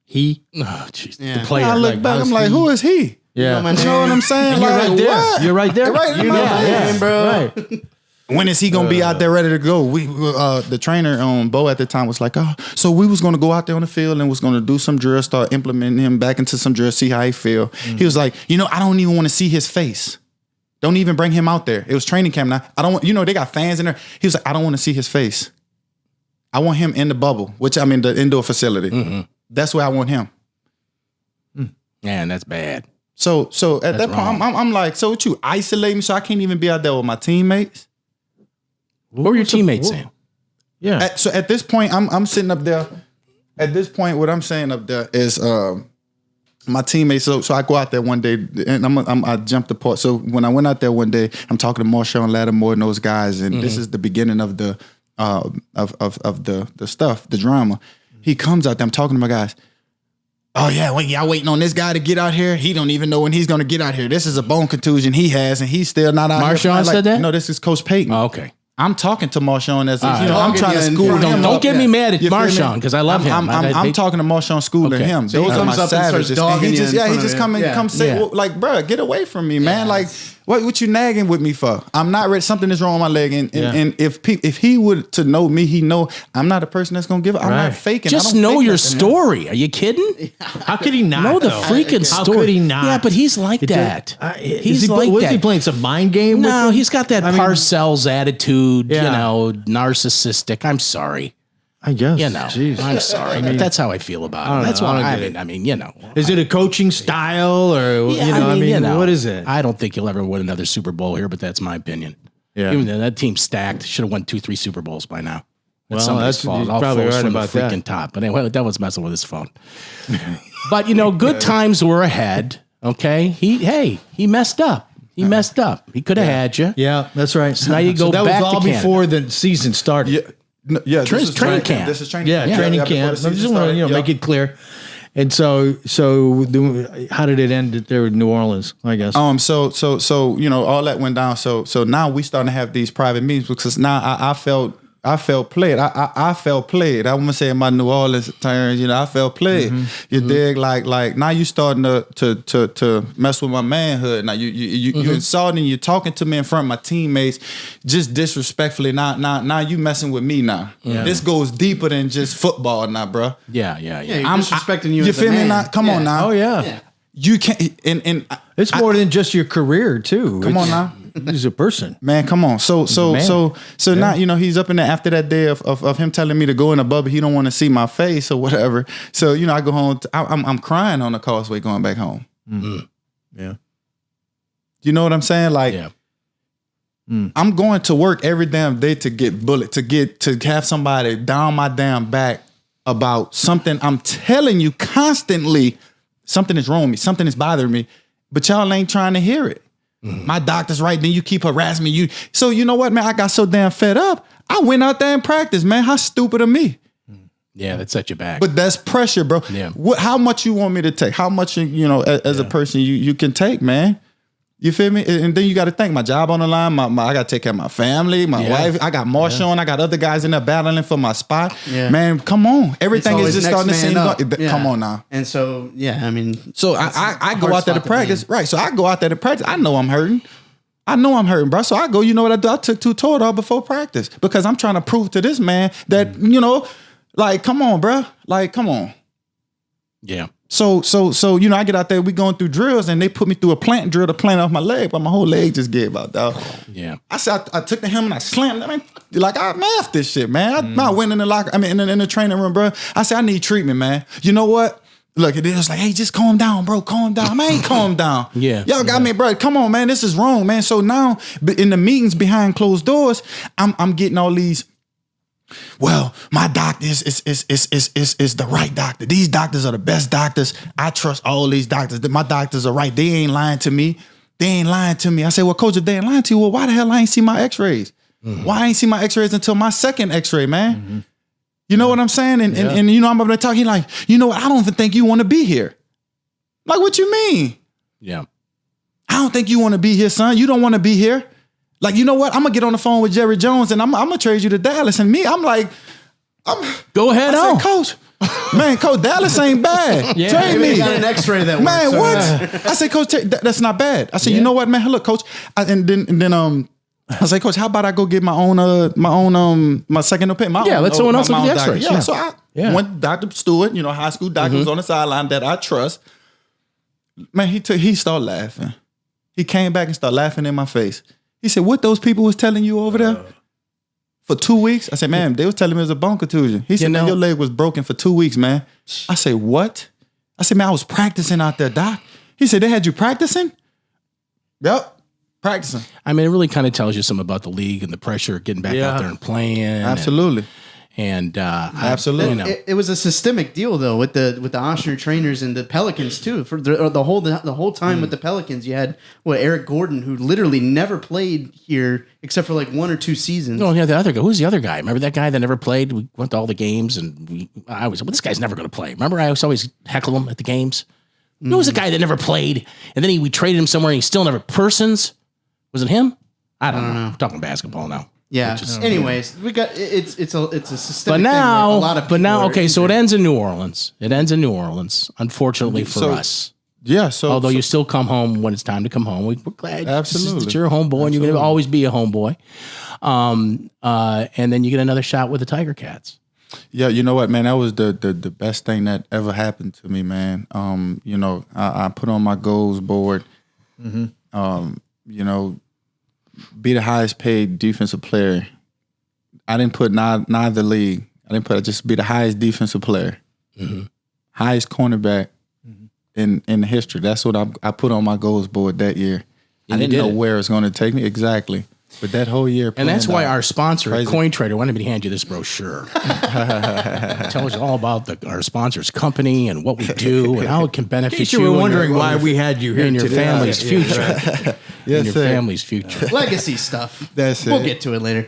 S2: He,
S3: Oh, jeez.
S5: Yeah.
S3: The player.
S4: I look back. I'm like, who is he?
S2: yeah,
S4: You know what I'm saying?
S2: You're
S4: Like,
S2: right there.
S4: what?
S2: You're right there.
S4: Right in my face,
S2: bro. Right.
S4: When is he gonna be out there ready to go? The trainer, Bo at the time was like, oh, so we was gonna go out there on the field and was gonna do some drills, start implementing him back into some drills, see how he feel. He was like, I don't even want to see his face. Don't even bring him out there. It was training camp now. I don't want, they got fans in there. He was like, I don't want to see his face. I want him in the bubble, which I mean the indoor facility. That's where I want him.
S3: Man, that's bad.
S4: So at that
S3: wrong.
S4: point, I'm like, so what you isolate me so I can't even be out there with my teammates?
S3: What were your teammates saying?
S2: Yeah.
S4: So at this point, I'm sitting up there. At this point, what I'm saying up there is my teammates. So I go out there one day and I jumped the part. So when I went out there one day, I'm talking to Marshawn Lattimore and those guys, and this is the beginning of the the stuff, the drama. He comes out there. I'm talking to my guys. Oh yeah, y'all waiting on this guy to get out here. He don't even know when he's gonna get out here. This is a bone contusion he has, and he's still not out here.
S3: Marshawn said that?
S4: No, this is Coach Payton.
S3: Oh, okay.
S4: I'm talking to Marshawn as
S3: right.
S4: I'm trying to
S5: Talking
S4: school
S5: in front of
S4: him.
S3: Don't
S4: up.
S3: get me mad at
S4: You feel me?
S3: Marshawn because I love him.
S4: I'm talking to Marshawn schooling
S3: Okay.
S4: him.
S5: So he
S4: Those are
S5: comes
S4: my
S5: up and starts
S4: savages. And
S5: dogging
S4: he
S5: you
S4: just
S5: in
S4: he
S5: front
S4: just
S5: of
S4: come
S5: him.
S4: and come say
S3: Yeah.
S4: like, bro, get away from me, man. Like, what you nagging with me for? I'm not ready. Something is wrong with my leg, and if he would to know me, he know I'm not a person that's gonna give up. I'm
S2: Right.
S4: not faking. I
S3: Just
S4: don't
S3: know
S4: fake
S3: your
S4: nothing.
S3: story. Are you kidding?
S2: How could he not
S3: Know the
S2: though?
S3: freaking
S2: How
S3: story.
S2: could he not?
S3: Yeah, but he's like
S2: It
S3: that.
S2: does-
S3: He's
S2: is he,
S3: like
S2: was
S3: that.
S2: he playing some mind game?
S3: No,
S2: with him?
S3: he's got that
S2: I mean,
S3: Parcells attitude,
S2: Yeah.
S3: narcissistic. I'm sorry.
S2: I guess.
S3: Jeez. I'm sorry, but that's how I feel about it. That's
S2: know. I
S3: why
S2: don't get it.
S3: I mean,
S2: Is it a coaching style or what is it?
S3: I don't think you'll ever win another Super Bowl here, but that's my opinion.
S2: Yeah.
S3: Even though that team's stacked, should have won 2-3 Super Bowls by now. That's
S2: Well,
S3: somebody's
S2: that's-
S3: fault.
S2: he's
S3: All
S2: probably
S3: falls
S2: right
S3: from the
S2: about
S3: freaking
S2: that.
S3: top. But anyway, that was messing with his phone. But good times were ahead. Okay, he messed up. He messed up. He could have had you.
S2: Yeah, that's right.
S3: So now you go
S2: that
S3: back
S2: was all
S3: to Canada.
S2: before the season started.
S4: Yeah,
S3: Training camp.
S4: This is training
S2: Yeah,
S4: camp.
S2: training
S4: before
S2: camp.
S4: the
S2: I just
S4: season
S2: want to
S4: started.
S2: make it clear. And so how did it end there in New Orleans, I guess?
S4: So you know, all that went down. So now we starting to have these private meetings because now I felt played. I felt played. I'm gonna say in my New Orleans terms, you know, I felt played. You dig? Like now you starting to mess with my manhood. Now you insulting, you talking to me in front of my teammates, just disrespectfully. Now you messing with me now. Yeah. This goes deeper than just football now, bro.
S5: Yeah, I'm disrespecting you.
S4: You
S5: as
S4: feel
S5: a man.
S4: me? Now, come on now.
S2: Oh yeah.
S4: You can't. And
S2: it's more than just your career too.
S4: Come on now.
S2: He's a person,
S4: man. Come on. So now, you know, he's up in there after that day of him telling me to go in the bubble. He don't want to see my face or whatever. So, you know, I go home. I'm crying on the causeway going back home.
S2: Mm-hmm. Yeah.
S4: You know what I'm saying? Like, I'm going to work every damn day to get bullied, to have somebody down my damn back about something. I'm telling you constantly, something is wrong with me. Something is bothering me, but y'all ain't trying to hear it. My doctor's right, then you keep harassing me. So you know what, man? I got so damn fed up. I went out there and practiced, man. How stupid of me.
S3: Yeah, that set you back.
S4: But that's pressure, bro. Yeah. How much you want me to take? How much, you know, as a person you can take, man? You feel me? And then you got to think, my job on the line, I got to take care of my family, my wife. I got Marshall on. I got other guys in there battling for my spot. Yeah. Man, come on. Everything is just starting to seem come on now.
S5: And so, I mean.
S4: So I go out there to practice. Right. So I go out there to practice. I know I'm hurting. Bro. So I go, you know what I do? I took 2 Toradol before practice because I'm trying to prove to this man that, you know, like, come on, bro. Like, come on.
S3: Yeah.
S4: So, you know, I get out there, we going through drills, and they put me through a plant drill to plant off my leg, but my whole leg just gave out, dog.
S3: Yeah.
S4: I said, I took the helmet and I slammed it. I mean, like, I math this shit, man. I went in the locker, in the training room, bro. I said, I need treatment, man. You know what? Look, it was like, hey, just calm down, bro. Calm down. I ain't calm down.
S3: Yeah.
S4: Y'all got me, bro. Come on, man. This is wrong, man. So now, in the meetings behind closed doors, I'm getting all these, well, my doctor is the right doctor. These doctors are the best doctors. I trust all these doctors. My doctors are right. They ain't lying to me. I say, well, coach, if they ain't lying to you, well, why the hell I ain't see my x-rays? Why I ain't see my x-rays until my second x-ray, man? You know what I'm saying? And you know, I'm up there talking like, you know what? I don't even think you want to be here. Like, what you mean?
S3: Yeah.
S4: I don't think you want to be here, son. You don't want to be here. Like, you know what? I'm going to get on the phone with Jerry Jones and I'm going to trade you to Dallas. And me, I'm like,
S3: go ahead on.
S4: Coach, man, Coach, Dallas ain't bad. Trade me.
S5: Got an x-ray that
S4: man,
S5: works.
S4: What? I said, Coach, that's not bad. I said, you know what, man? Look, Coach. And then I said, Coach, how about I go get my second opinion?
S3: Let someone else look at the x-rays.
S4: Yeah, so I went to Dr. Stewart, you know, high school doctor was on the sideline that I trust. Man, he started laughing. He came back and started laughing in my face. He said, what those people was telling you over there for 2 weeks? I said, man, they was telling me it was a bone contusion. He said, man, your leg was broken for 2 weeks, man. I said, what? I said, man, I was practicing out there, doc. He said, they had you practicing? Yep, practicing.
S3: I mean, it really kind of tells you something about the league and the pressure of getting back out there and playing.
S4: Absolutely.
S3: And
S4: absolutely,
S3: you know.
S5: it was a systemic deal though with the Oshner trainers and the Pelicans too. For the whole time with the Pelicans, you had Eric Gordon, who literally never played here except for like 1 or 2 seasons.
S3: Oh yeah, the other guy. Who's the other guy? Remember that guy that never played? We went to all the games, and this guy's never going to play. Remember, I always heckle him at the games. Who was the guy that never played, and then we traded him somewhere, and he still never. Was it him? I don't know. I'm talking basketball now.
S5: Yeah. Anyways, we got it's a systemic
S3: thing.
S5: A lot of
S3: okay, so it ends in New Orleans. Unfortunately for us.
S4: Yeah. So
S3: although you still come home when it's time to come home, we're glad.
S4: Absolutely.
S3: That you're a homeboy, and you're going to always be a homeboy. And then you get another shot with the Tiger Cats.
S4: Yeah, you know what, man? That was the best thing that ever happened to me, man. You know, I put on my goals board. You know, be the highest paid defensive player. I didn't put neither league. I just be the highest defensive player, highest cornerback in history. That's what I put on my goals board that year. I didn't know where it's going to take me exactly. But that whole year,
S3: And that's why our sponsor,
S4: crazy.
S3: Coin Trader, wanted me to hand you this brochure. Tell us all about our sponsor's company and what we do and how it can benefit
S2: You
S3: you.
S2: were
S3: and
S2: wondering
S3: your-
S2: why we had you here
S3: in your
S2: today.
S3: family's future.
S4: Yes,
S3: in your
S4: sir.
S3: family's future.
S5: Legacy stuff.
S4: That's
S5: We'll
S4: it.
S5: get to it later.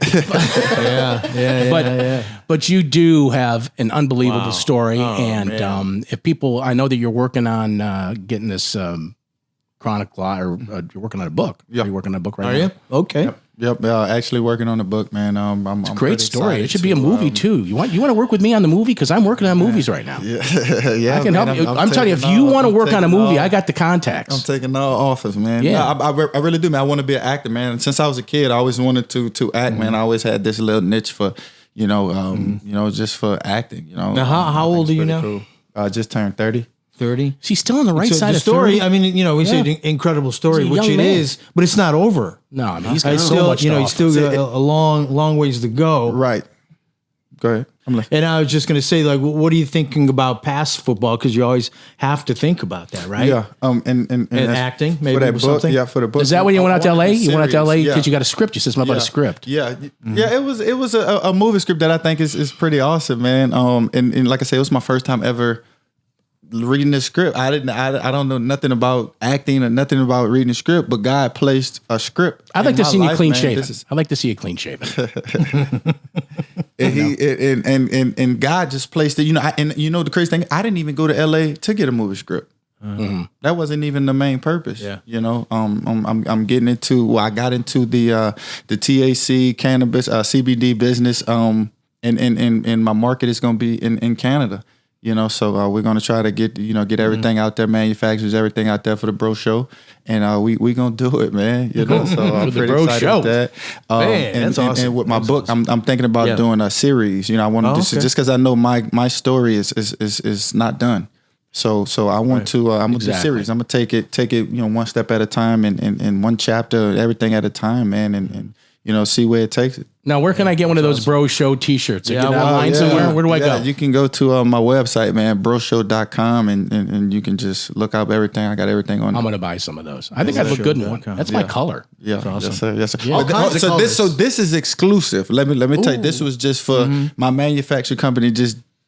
S3: But you do have an unbelievable story, and if people, I know that you're working on getting this chronicle, or you're working on a book.
S4: Yeah.
S3: Are you working on a book right
S2: Are
S3: now?
S2: you? Okay.
S4: Yep, actually working on the book, man. I'm
S3: Great
S4: pretty
S3: story. It
S4: excited
S3: should be a movie too. You want to work with me on the movie because I'm working on movies right now.
S4: Yeah,
S3: I can
S4: man,
S3: help you. I'm telling you, if you want to work on a movie, I got the contacts.
S4: I'm taking all offers, man.
S3: Yeah.
S4: No, I really do, man. I want to be an actor, man. And since I was a kid, I always wanted to act, man. I always had this little niche for, just for acting.
S2: Now, how old are you now?
S4: I just turned 30.
S2: 30.
S3: She's still on the right
S2: So
S3: side
S2: the
S3: of
S2: story,
S3: 30.
S2: I mean, we said incredible story,
S3: He's a
S2: which
S3: young
S2: it
S3: man.
S2: is, but it's not over.
S3: No, I mean, he's got
S2: It's
S3: so
S2: still,
S3: much.
S2: he's still got a long ways to go.
S4: Right. Go ahead. I'm listening.
S2: And I was just going to say, like, what are you thinking about past football? Because you always have to think about that, right?
S4: Yeah. And that's-
S2: acting, maybe,
S4: for that
S2: or
S4: book.
S2: something?
S4: Yeah, for the book.
S3: Is that when you went out to LA? You went out to LA
S4: Series,
S3: because you got a script. You said something about a script.
S4: Yeah, yeah. It was a movie script that I think is pretty awesome, man. And like I said, it was my first time ever reading the script. I don't know nothing about acting or nothing about reading the script, but God placed a script.
S3: I'd like
S4: in
S3: to
S4: my
S3: see you
S4: life,
S3: clean
S4: man.
S3: shaven.
S4: This is-
S3: I'd like to see you clean shaven.
S4: and God just placed it. The crazy thing, I didn't even go to LA to get a movie script. That wasn't even the main purpose.
S2: Yeah.
S4: I'm getting into. Well, I got into the THC cannabis CBD business. And my market is going to be in Canada. So we're going to try to get everything out there, manufacturers, everything out there for the Bro Show, and we going to do it, man. So I'm
S3: the
S4: pretty
S3: Bro
S4: excited
S3: Show.
S4: with that.
S2: Man, that's awesome.
S4: And with my book, I'm thinking about doing a series. I want to just because I know my story is not done. So I want to. I'm gonna do a series. I'm gonna take it one step at a time and one chapter, everything at a time, man, and see where it takes it.
S3: Now, where can I get one of those Bro Show T-shirts? Get online somewhere? Where do I go?
S4: You can go to my website, man, broshow.com, and you can just look up everything. I got everything on
S3: I'm
S4: there.
S3: going to buy some of those. I think I'd look good in one. That's my color.
S4: Yeah, yes, sir. Yes, sir.
S5: All kinds of colors.
S4: This is exclusive. Let me tell you, this was just for my manufacturing company.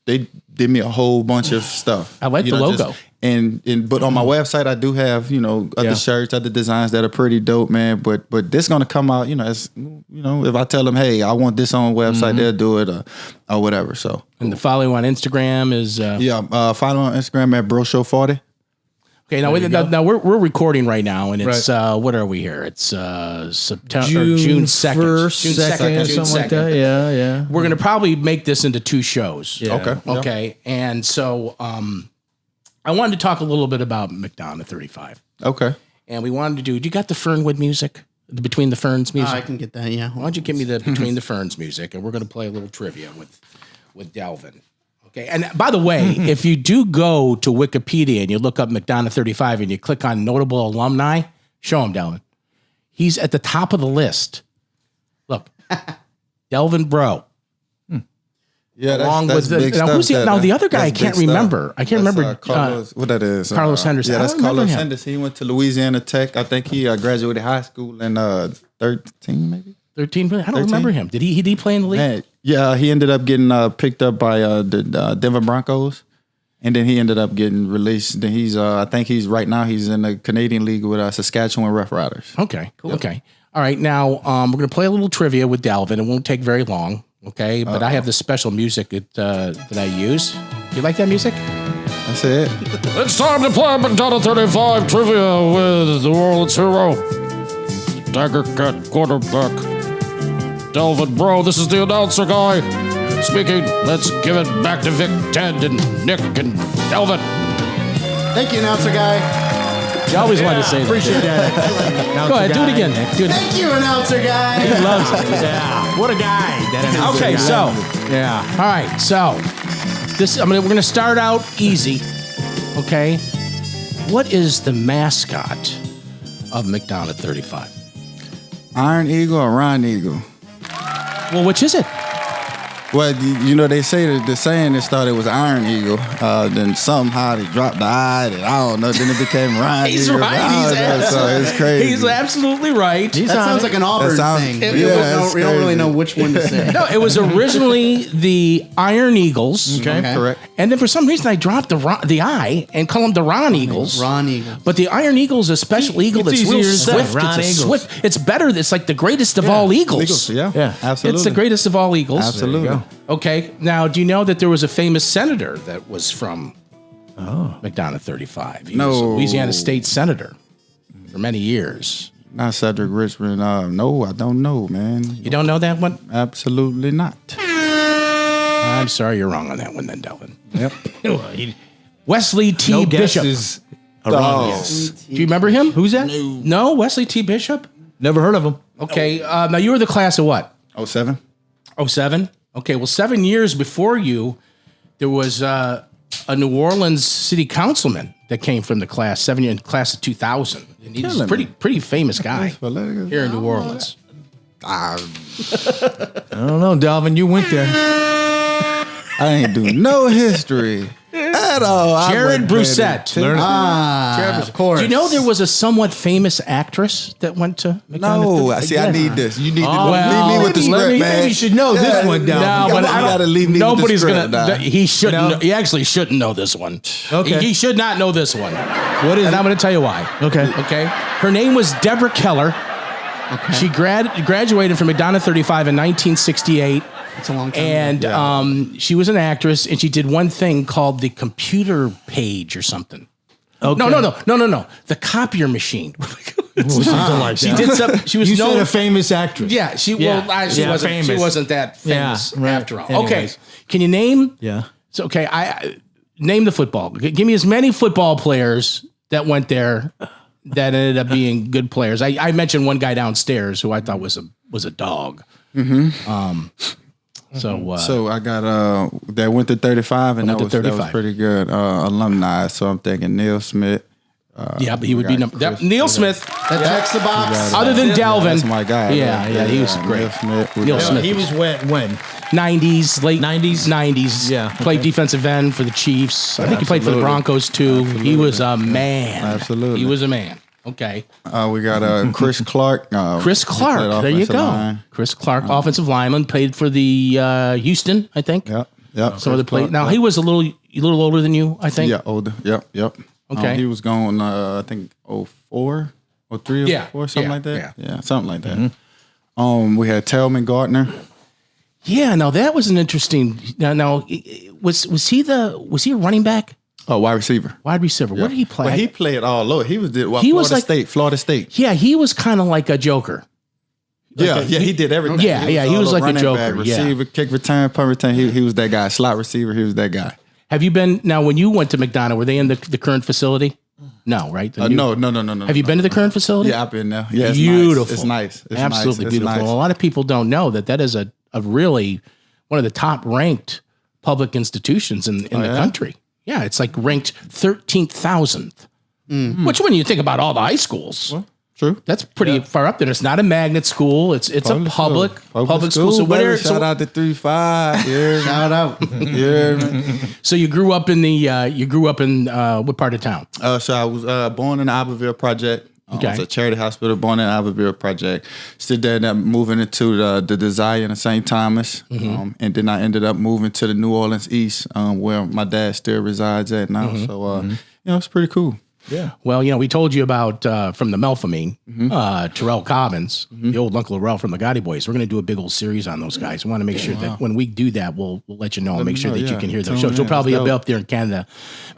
S4: They did me a whole bunch of stuff.
S3: I like the logo.
S4: But on my website I do have other shirts, other designs that are pretty dope, man. But this gonna come out as if I tell them, hey, I want this on website, they'll do it or whatever. So
S3: And the following on Instagram is...
S4: follow on Instagram at Broshow40.
S3: Okay, now we're recording right now, and it's what are we here? It's September, June 2nd,
S2: June 2nd, something like that. Yeah.
S3: We're gonna probably make this into 2 shows.
S2: Yeah.
S3: Okay, and so I wanted to talk a little bit about McDonogh 35,
S4: Okay.
S3: and we wanted to do. You got the Fernwood music, the Between the Ferns music?
S5: I can get that, yeah.
S3: Why don't you give me the Between the Ferns music, and we're gonna play a little trivia with Delvin. Okay, and by the way, if you do go to Wikipedia and you look up McDonogh 35 and you click on notable alumni, show him, Delvin. He's at the top of the list. Look, Delvin Breaux.
S4: Yeah,
S3: Along
S4: that's
S3: with
S4: big
S3: now,
S4: stuff.
S3: who's the, now the other guy I
S4: That's
S3: can't
S4: big stuff.
S3: remember. I can't remember
S4: Carlos, what that is.
S3: Carlos Henderson.
S4: Yeah,
S3: I
S4: that's
S3: don't remember
S4: Carlos
S3: him.
S4: Henderson. He went to Louisiana Tech. I think he graduated high school in 13, maybe.
S3: 13. I don't remember him. Did he play in the league?
S4: Man, yeah, he ended up getting picked up by the Denver Broncos, and then he ended up getting released. Then he's I think he's in the Canadian League with Saskatchewan Rough Riders.
S3: Okay, cool. Okay. All right, now we're going to play a little trivia with Delvin. It won't take very long, okay? But I have this special music that I use. Do you like that music?
S4: That's it.
S1: It's time to play McDonogh 35 trivia with the world's hero, Tiger Cat quarterback, Delvin Breaux. This is the announcer guy speaking. Let's give it back to Vic, Ted, and Nick, and Delvin.
S5: Thank you, announcer guy.
S3: You always wanted to say that.
S2: Appreciate that.
S3: Go ahead, do it again, Nick. Do it.
S5: Thank you, announcer guy.
S3: He loves it.
S2: Yeah. What a guy.
S3: Okay, so
S2: Yeah.
S3: all right, so we're going to start out easy. Okay, what is the mascot of McDonogh 35?
S4: Iron Eagle or Ryan Eagle?
S3: Well, which is it?
S4: Well, you know, they say that the saying it started was Iron Eagle. Then somehow they dropped the I. And I don't know. Then it became Ryan
S3: He's
S4: Eagle.
S3: right.
S4: So it's crazy.
S3: He's absolutely right.
S5: That sounds like an Auburn thing.
S4: Yeah,
S5: We
S4: it's
S5: don't really
S4: crazy.
S5: know which one to say.
S3: No, it was originally the Iron Eagles.
S5: Okay.
S4: Correct.
S3: And then for some reason I dropped the I and call them the Ron Eagles.
S5: Ron Eagle.
S3: But the Iron Eagle is a special eagle
S2: It's
S3: that's real
S2: easier to say.
S3: swift.
S2: Ron
S3: It's a
S2: Eagles.
S3: swift. It's better. It's like the greatest of all eagles.
S4: Eagles, yeah.
S2: Yeah.
S4: Absolutely.
S3: It's the greatest of all eagles.
S4: Absolutely.
S3: Okay. Now, do you know that there was a famous senator that was from McDonogh 35? He was a
S4: No.
S3: Louisiana State senator for many years.
S4: Not Cedric Richmond. No, I don't know, man.
S3: You don't know that one?
S4: Absolutely not.
S3: I'm sorry, you're wrong on that one then, Delvin.
S4: Yep.
S3: Wesley T.
S2: No
S3: Bishop.
S2: guesses. A wrong guess.
S3: Do you remember him?
S2: Who's that?
S3: No, Wesley T. Bishop?
S2: Never heard of him.
S3: Okay. Now, you were the class of what?
S4: 07?
S3: 07? Okay, well, 7 years before you, there was a New Orleans city councilman that came from the class, 7 year class of 2000. And he's a
S4: Killing me.
S3: pretty famous guy here in New Orleans.
S2: I don't know, Delvin. You went there.
S4: I ain't do no history at all. I
S3: Jared
S4: wasn't paying
S3: Brissett.
S4: attention.
S5: Of course.
S3: Do you know there was a somewhat famous actress that went to McDonogh?
S4: No, I see. I need this. You need to
S3: well,
S4: leave me with the
S3: let
S4: script,
S3: me-
S4: man.
S2: Maybe you should know this one, Delvin.
S3: No,
S4: You
S3: but
S4: gotta-
S3: I
S4: you
S3: don't-
S4: gotta leave me with the
S3: nobody's
S4: script,
S3: gonna.
S4: nah.
S3: He shouldn't.
S2: No.
S3: Know, he actually shouldn't know this one.
S2: Okay.
S3: He should not know this one.
S2: What is
S3: And
S2: it?
S3: I'm going to tell you why.
S2: Okay.
S3: Okay. Her name was Debra Keller.
S5: Okay.
S3: She graduated from McDonogh 35 in 1968.
S5: It's a long time.
S3: And she was an actress, and she did one thing called the computer page or something.
S2: Okay.
S3: No. The copier machine.
S2: Something like
S3: She
S2: that.
S3: did some. She was
S2: You
S3: known.
S2: said a famous actress.
S3: Yeah, she wasn't
S2: famous.
S3: She wasn't that famous
S2: Yeah, right.
S3: after all.
S2: Anyways.
S3: Okay, can you name?
S2: Yeah.
S3: So okay, I name the football. Give me as many football players that went there that ended up being good players. I mentioned one guy downstairs who I thought was a dog.
S4: So I got that went to 35, and that
S3: went to
S4: was
S3: 35.
S4: pretty good alumni. So I'm thinking Neil Smith.
S3: Yeah, but he would be
S4: got
S3: number.
S4: Chris-
S3: Neil Smith.
S5: that checks the box.
S3: Other than Delvin,
S4: That's my guy.
S3: Yeah, he was great.
S4: Neil Smith. We
S3: Neil
S4: got-
S3: Smith.
S2: He was when?
S3: 90s, late
S2: 90s?
S3: 90s.
S2: Yeah,
S3: Played
S2: okay.
S3: defensive end for the Chiefs. I think he played for the
S4: Absolutely.
S3: Broncos too. He was a man.
S4: Absolutely.
S3: He was a man. Okay.
S4: We got Chris Clark.
S3: Chris
S4: he played
S3: Clark. There you
S4: offensive
S3: go.
S4: line.
S3: Chris Clark, offensive lineman, played for the Houston, I think.
S4: Yep.
S3: Some of the
S4: Chris
S3: play.
S4: Clark,
S3: Now
S4: yep.
S3: he was a little older than you, I think.
S4: Yeah, older. Yep.
S3: Okay.
S4: He was going, I think, 04, 03 or
S3: Yeah,
S4: 04, something
S3: yeah,
S4: like that.
S3: yeah.
S4: Yeah, something like that. We had Telman Gardner.
S3: Yeah. Now that was an interesting. Now was he a running back,
S4: Oh, wide receiver.
S3: wide receiver? Where did he play?
S4: But he played all over. He was Florida State.
S3: Yeah, he was kind of like a joker.
S4: Yeah, he did everything.
S3: Yeah, he was
S4: all
S3: like a
S4: running
S3: joker,
S4: back,
S3: yeah.
S4: receiver, kick return, punt return. He was that guy. Slot receiver. He was that guy.
S3: Have you been now? When you went to McDonogh, were they in the current facility? No, right? The new-
S4: No.
S3: Have you been to the current facility?
S4: Yeah, I've been there. Yeah, it's
S3: Beautiful.
S4: Nice. It's nice. It's
S3: Absolutely
S4: nice. It's
S3: beautiful.
S4: nice.
S3: A lot of people don't know that is a really one of the top ranked public institutions in the
S4: yeah?
S3: country. Yeah, it's like ranked 13,000th. Which, when you think about all the high schools,
S4: True.
S3: that's pretty far up there. It's not a magnet school. It's a public school. So
S4: baby.
S3: where?
S4: Shout out to 3-5. Yeah,
S5: Shout out.
S4: yeah.
S3: So you grew up in what part of town?
S4: So I was born in the Iberville Project.
S3: Okay.
S4: It's a charity hospital, born in the Iberville Project. Stood there, then moving into the Desire in St. Thomas. And then I ended up moving to the New Orleans East, where my dad still resides at now. So, it's pretty cool.
S2: Yeah.
S3: Well, we told you about from the Melphamine, Terrell Cobbins, the old Uncle Rel from the Gotti Boys. We're going to do a big old series on those guys. We want to make sure that when we do that, we'll let you know and make sure that you can hear those
S4: Tell
S3: shows.
S4: me,
S3: You'll probably
S4: that's
S3: be
S4: dope.
S3: up there in Canada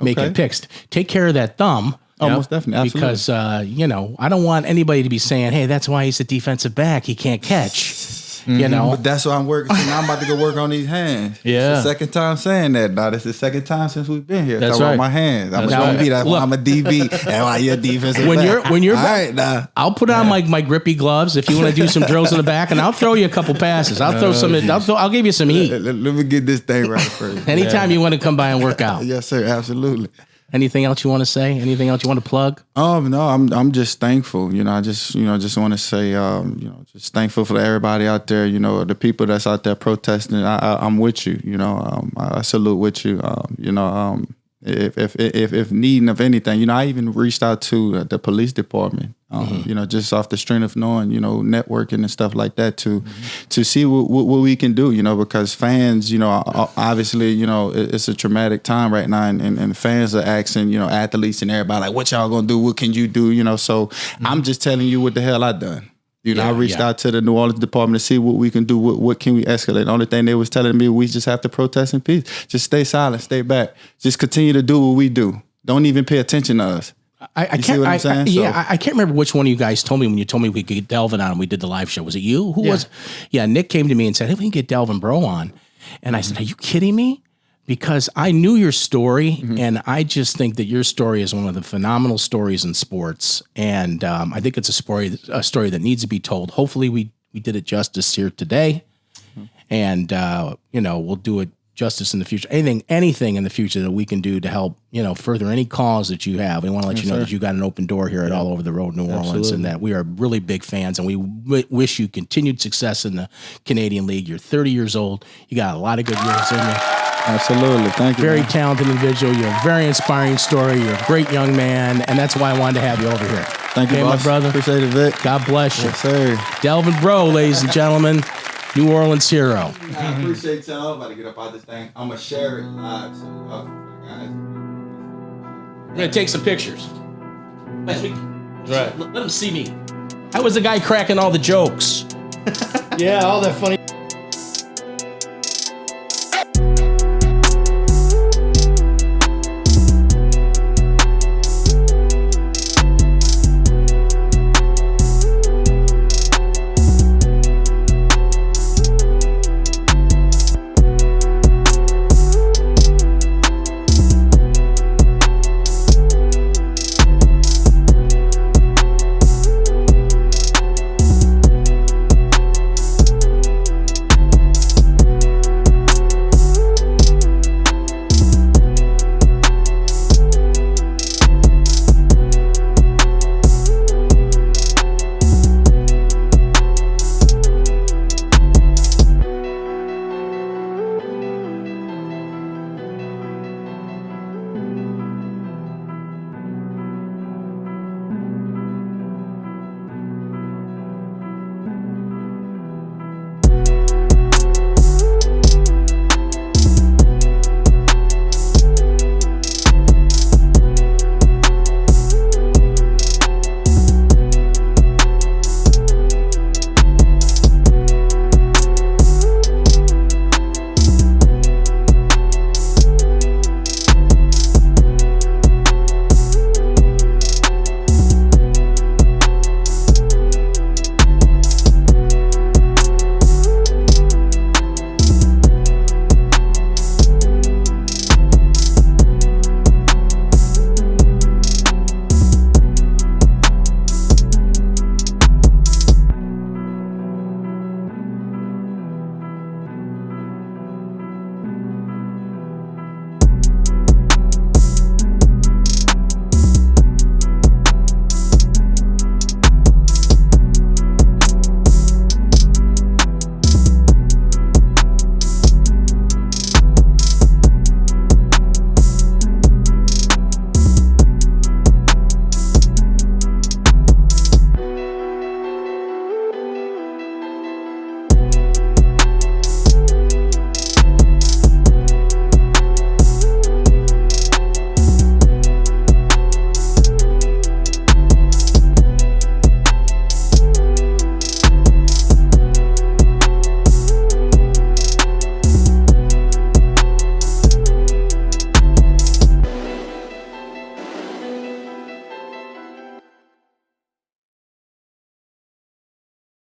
S3: making
S4: Okay.
S3: picks. Take care of that thumb.
S4: Oh, most definitely. Absolutely.
S3: Because, I don't want anybody to be saying, hey, that's why he's a defensive back. He can't catch.
S4: But that's what I'm working. So now I'm about to go work on these hands.
S3: Yeah.
S4: It's the second time saying that. Now this is the second time since we've been here.
S3: That's
S4: Talking
S3: right.
S4: about my hands. I'm
S3: That's
S4: gonna
S3: right.
S4: be that.
S3: Look.
S4: I'm a DB. And why you're a defensive
S3: When
S4: back.
S3: you're
S4: all right now.
S3: I'll put on my grippy gloves if you want to do some drills in the back, and I'll throw you a couple passes. I'll throw some. I'll give you some heat.
S4: Let me get this thing right first.
S3: Anytime you want to come by and work out.
S4: Yes, sir. Absolutely.
S3: Anything else you want to say? Anything else you want to plug?
S4: No, I'm just thankful. I just want to say, just thankful for everybody out there. The people that's out there protesting. I'm with you. I salute with you. If needing of anything, I even reached out to the police department. Just off the strength of knowing, networking and stuff like that to see what we can do, because fans, obviously, it's a traumatic time right now, and fans are asking, athletes and everybody like, what y'all gonna do? What can you do? So I'm just telling you what the hell I done. I reached out to the New Orleans department to see what we can do. What can we escalate? The only thing they was telling me, we just have to protest in peace. Just stay silent, stay back. Just continue to do what we do. Don't even pay attention to us.
S3: I can't. I can't remember which one of you guys told me when you told me we could get Delvin on. We did the live show. Was it you? Who was? Yeah, Nick came to me and said, "Hey, we can get Delvin Breaux on," and I said, "Are you kidding me?" Because I knew your story, and I just think that your story is one of the phenomenal stories in sports, and I think it's a story that needs to be told. Hopefully, we did it justice here today, and we'll do it justice in the future. Anything in the future that we can do to help, further any cause that you have. We want to let you know that you got an open door here at All Over the Road, New Orleans, and that we are really big fans, and we wish you continued success in the Canadian League. You're 30 years old. You got a lot of good years in you.
S4: Absolutely. Thank you.
S3: Very talented individual. You're a very inspiring story. You're a great young man, and that's why I wanted to have you over here.
S4: Thank you, boss.
S3: My brother.
S4: Appreciate it, Vic.
S3: God bless you.
S4: Yes, sir.
S3: Delvin Breaux, ladies and gentlemen, New Orleans hero.
S4: I appreciate y'all. I'm about to get up out this thing. I'm going to share it live. So
S3: We're going to take some pictures. Let them see me. I was the guy cracking all the jokes.
S2: Yeah, all that funny.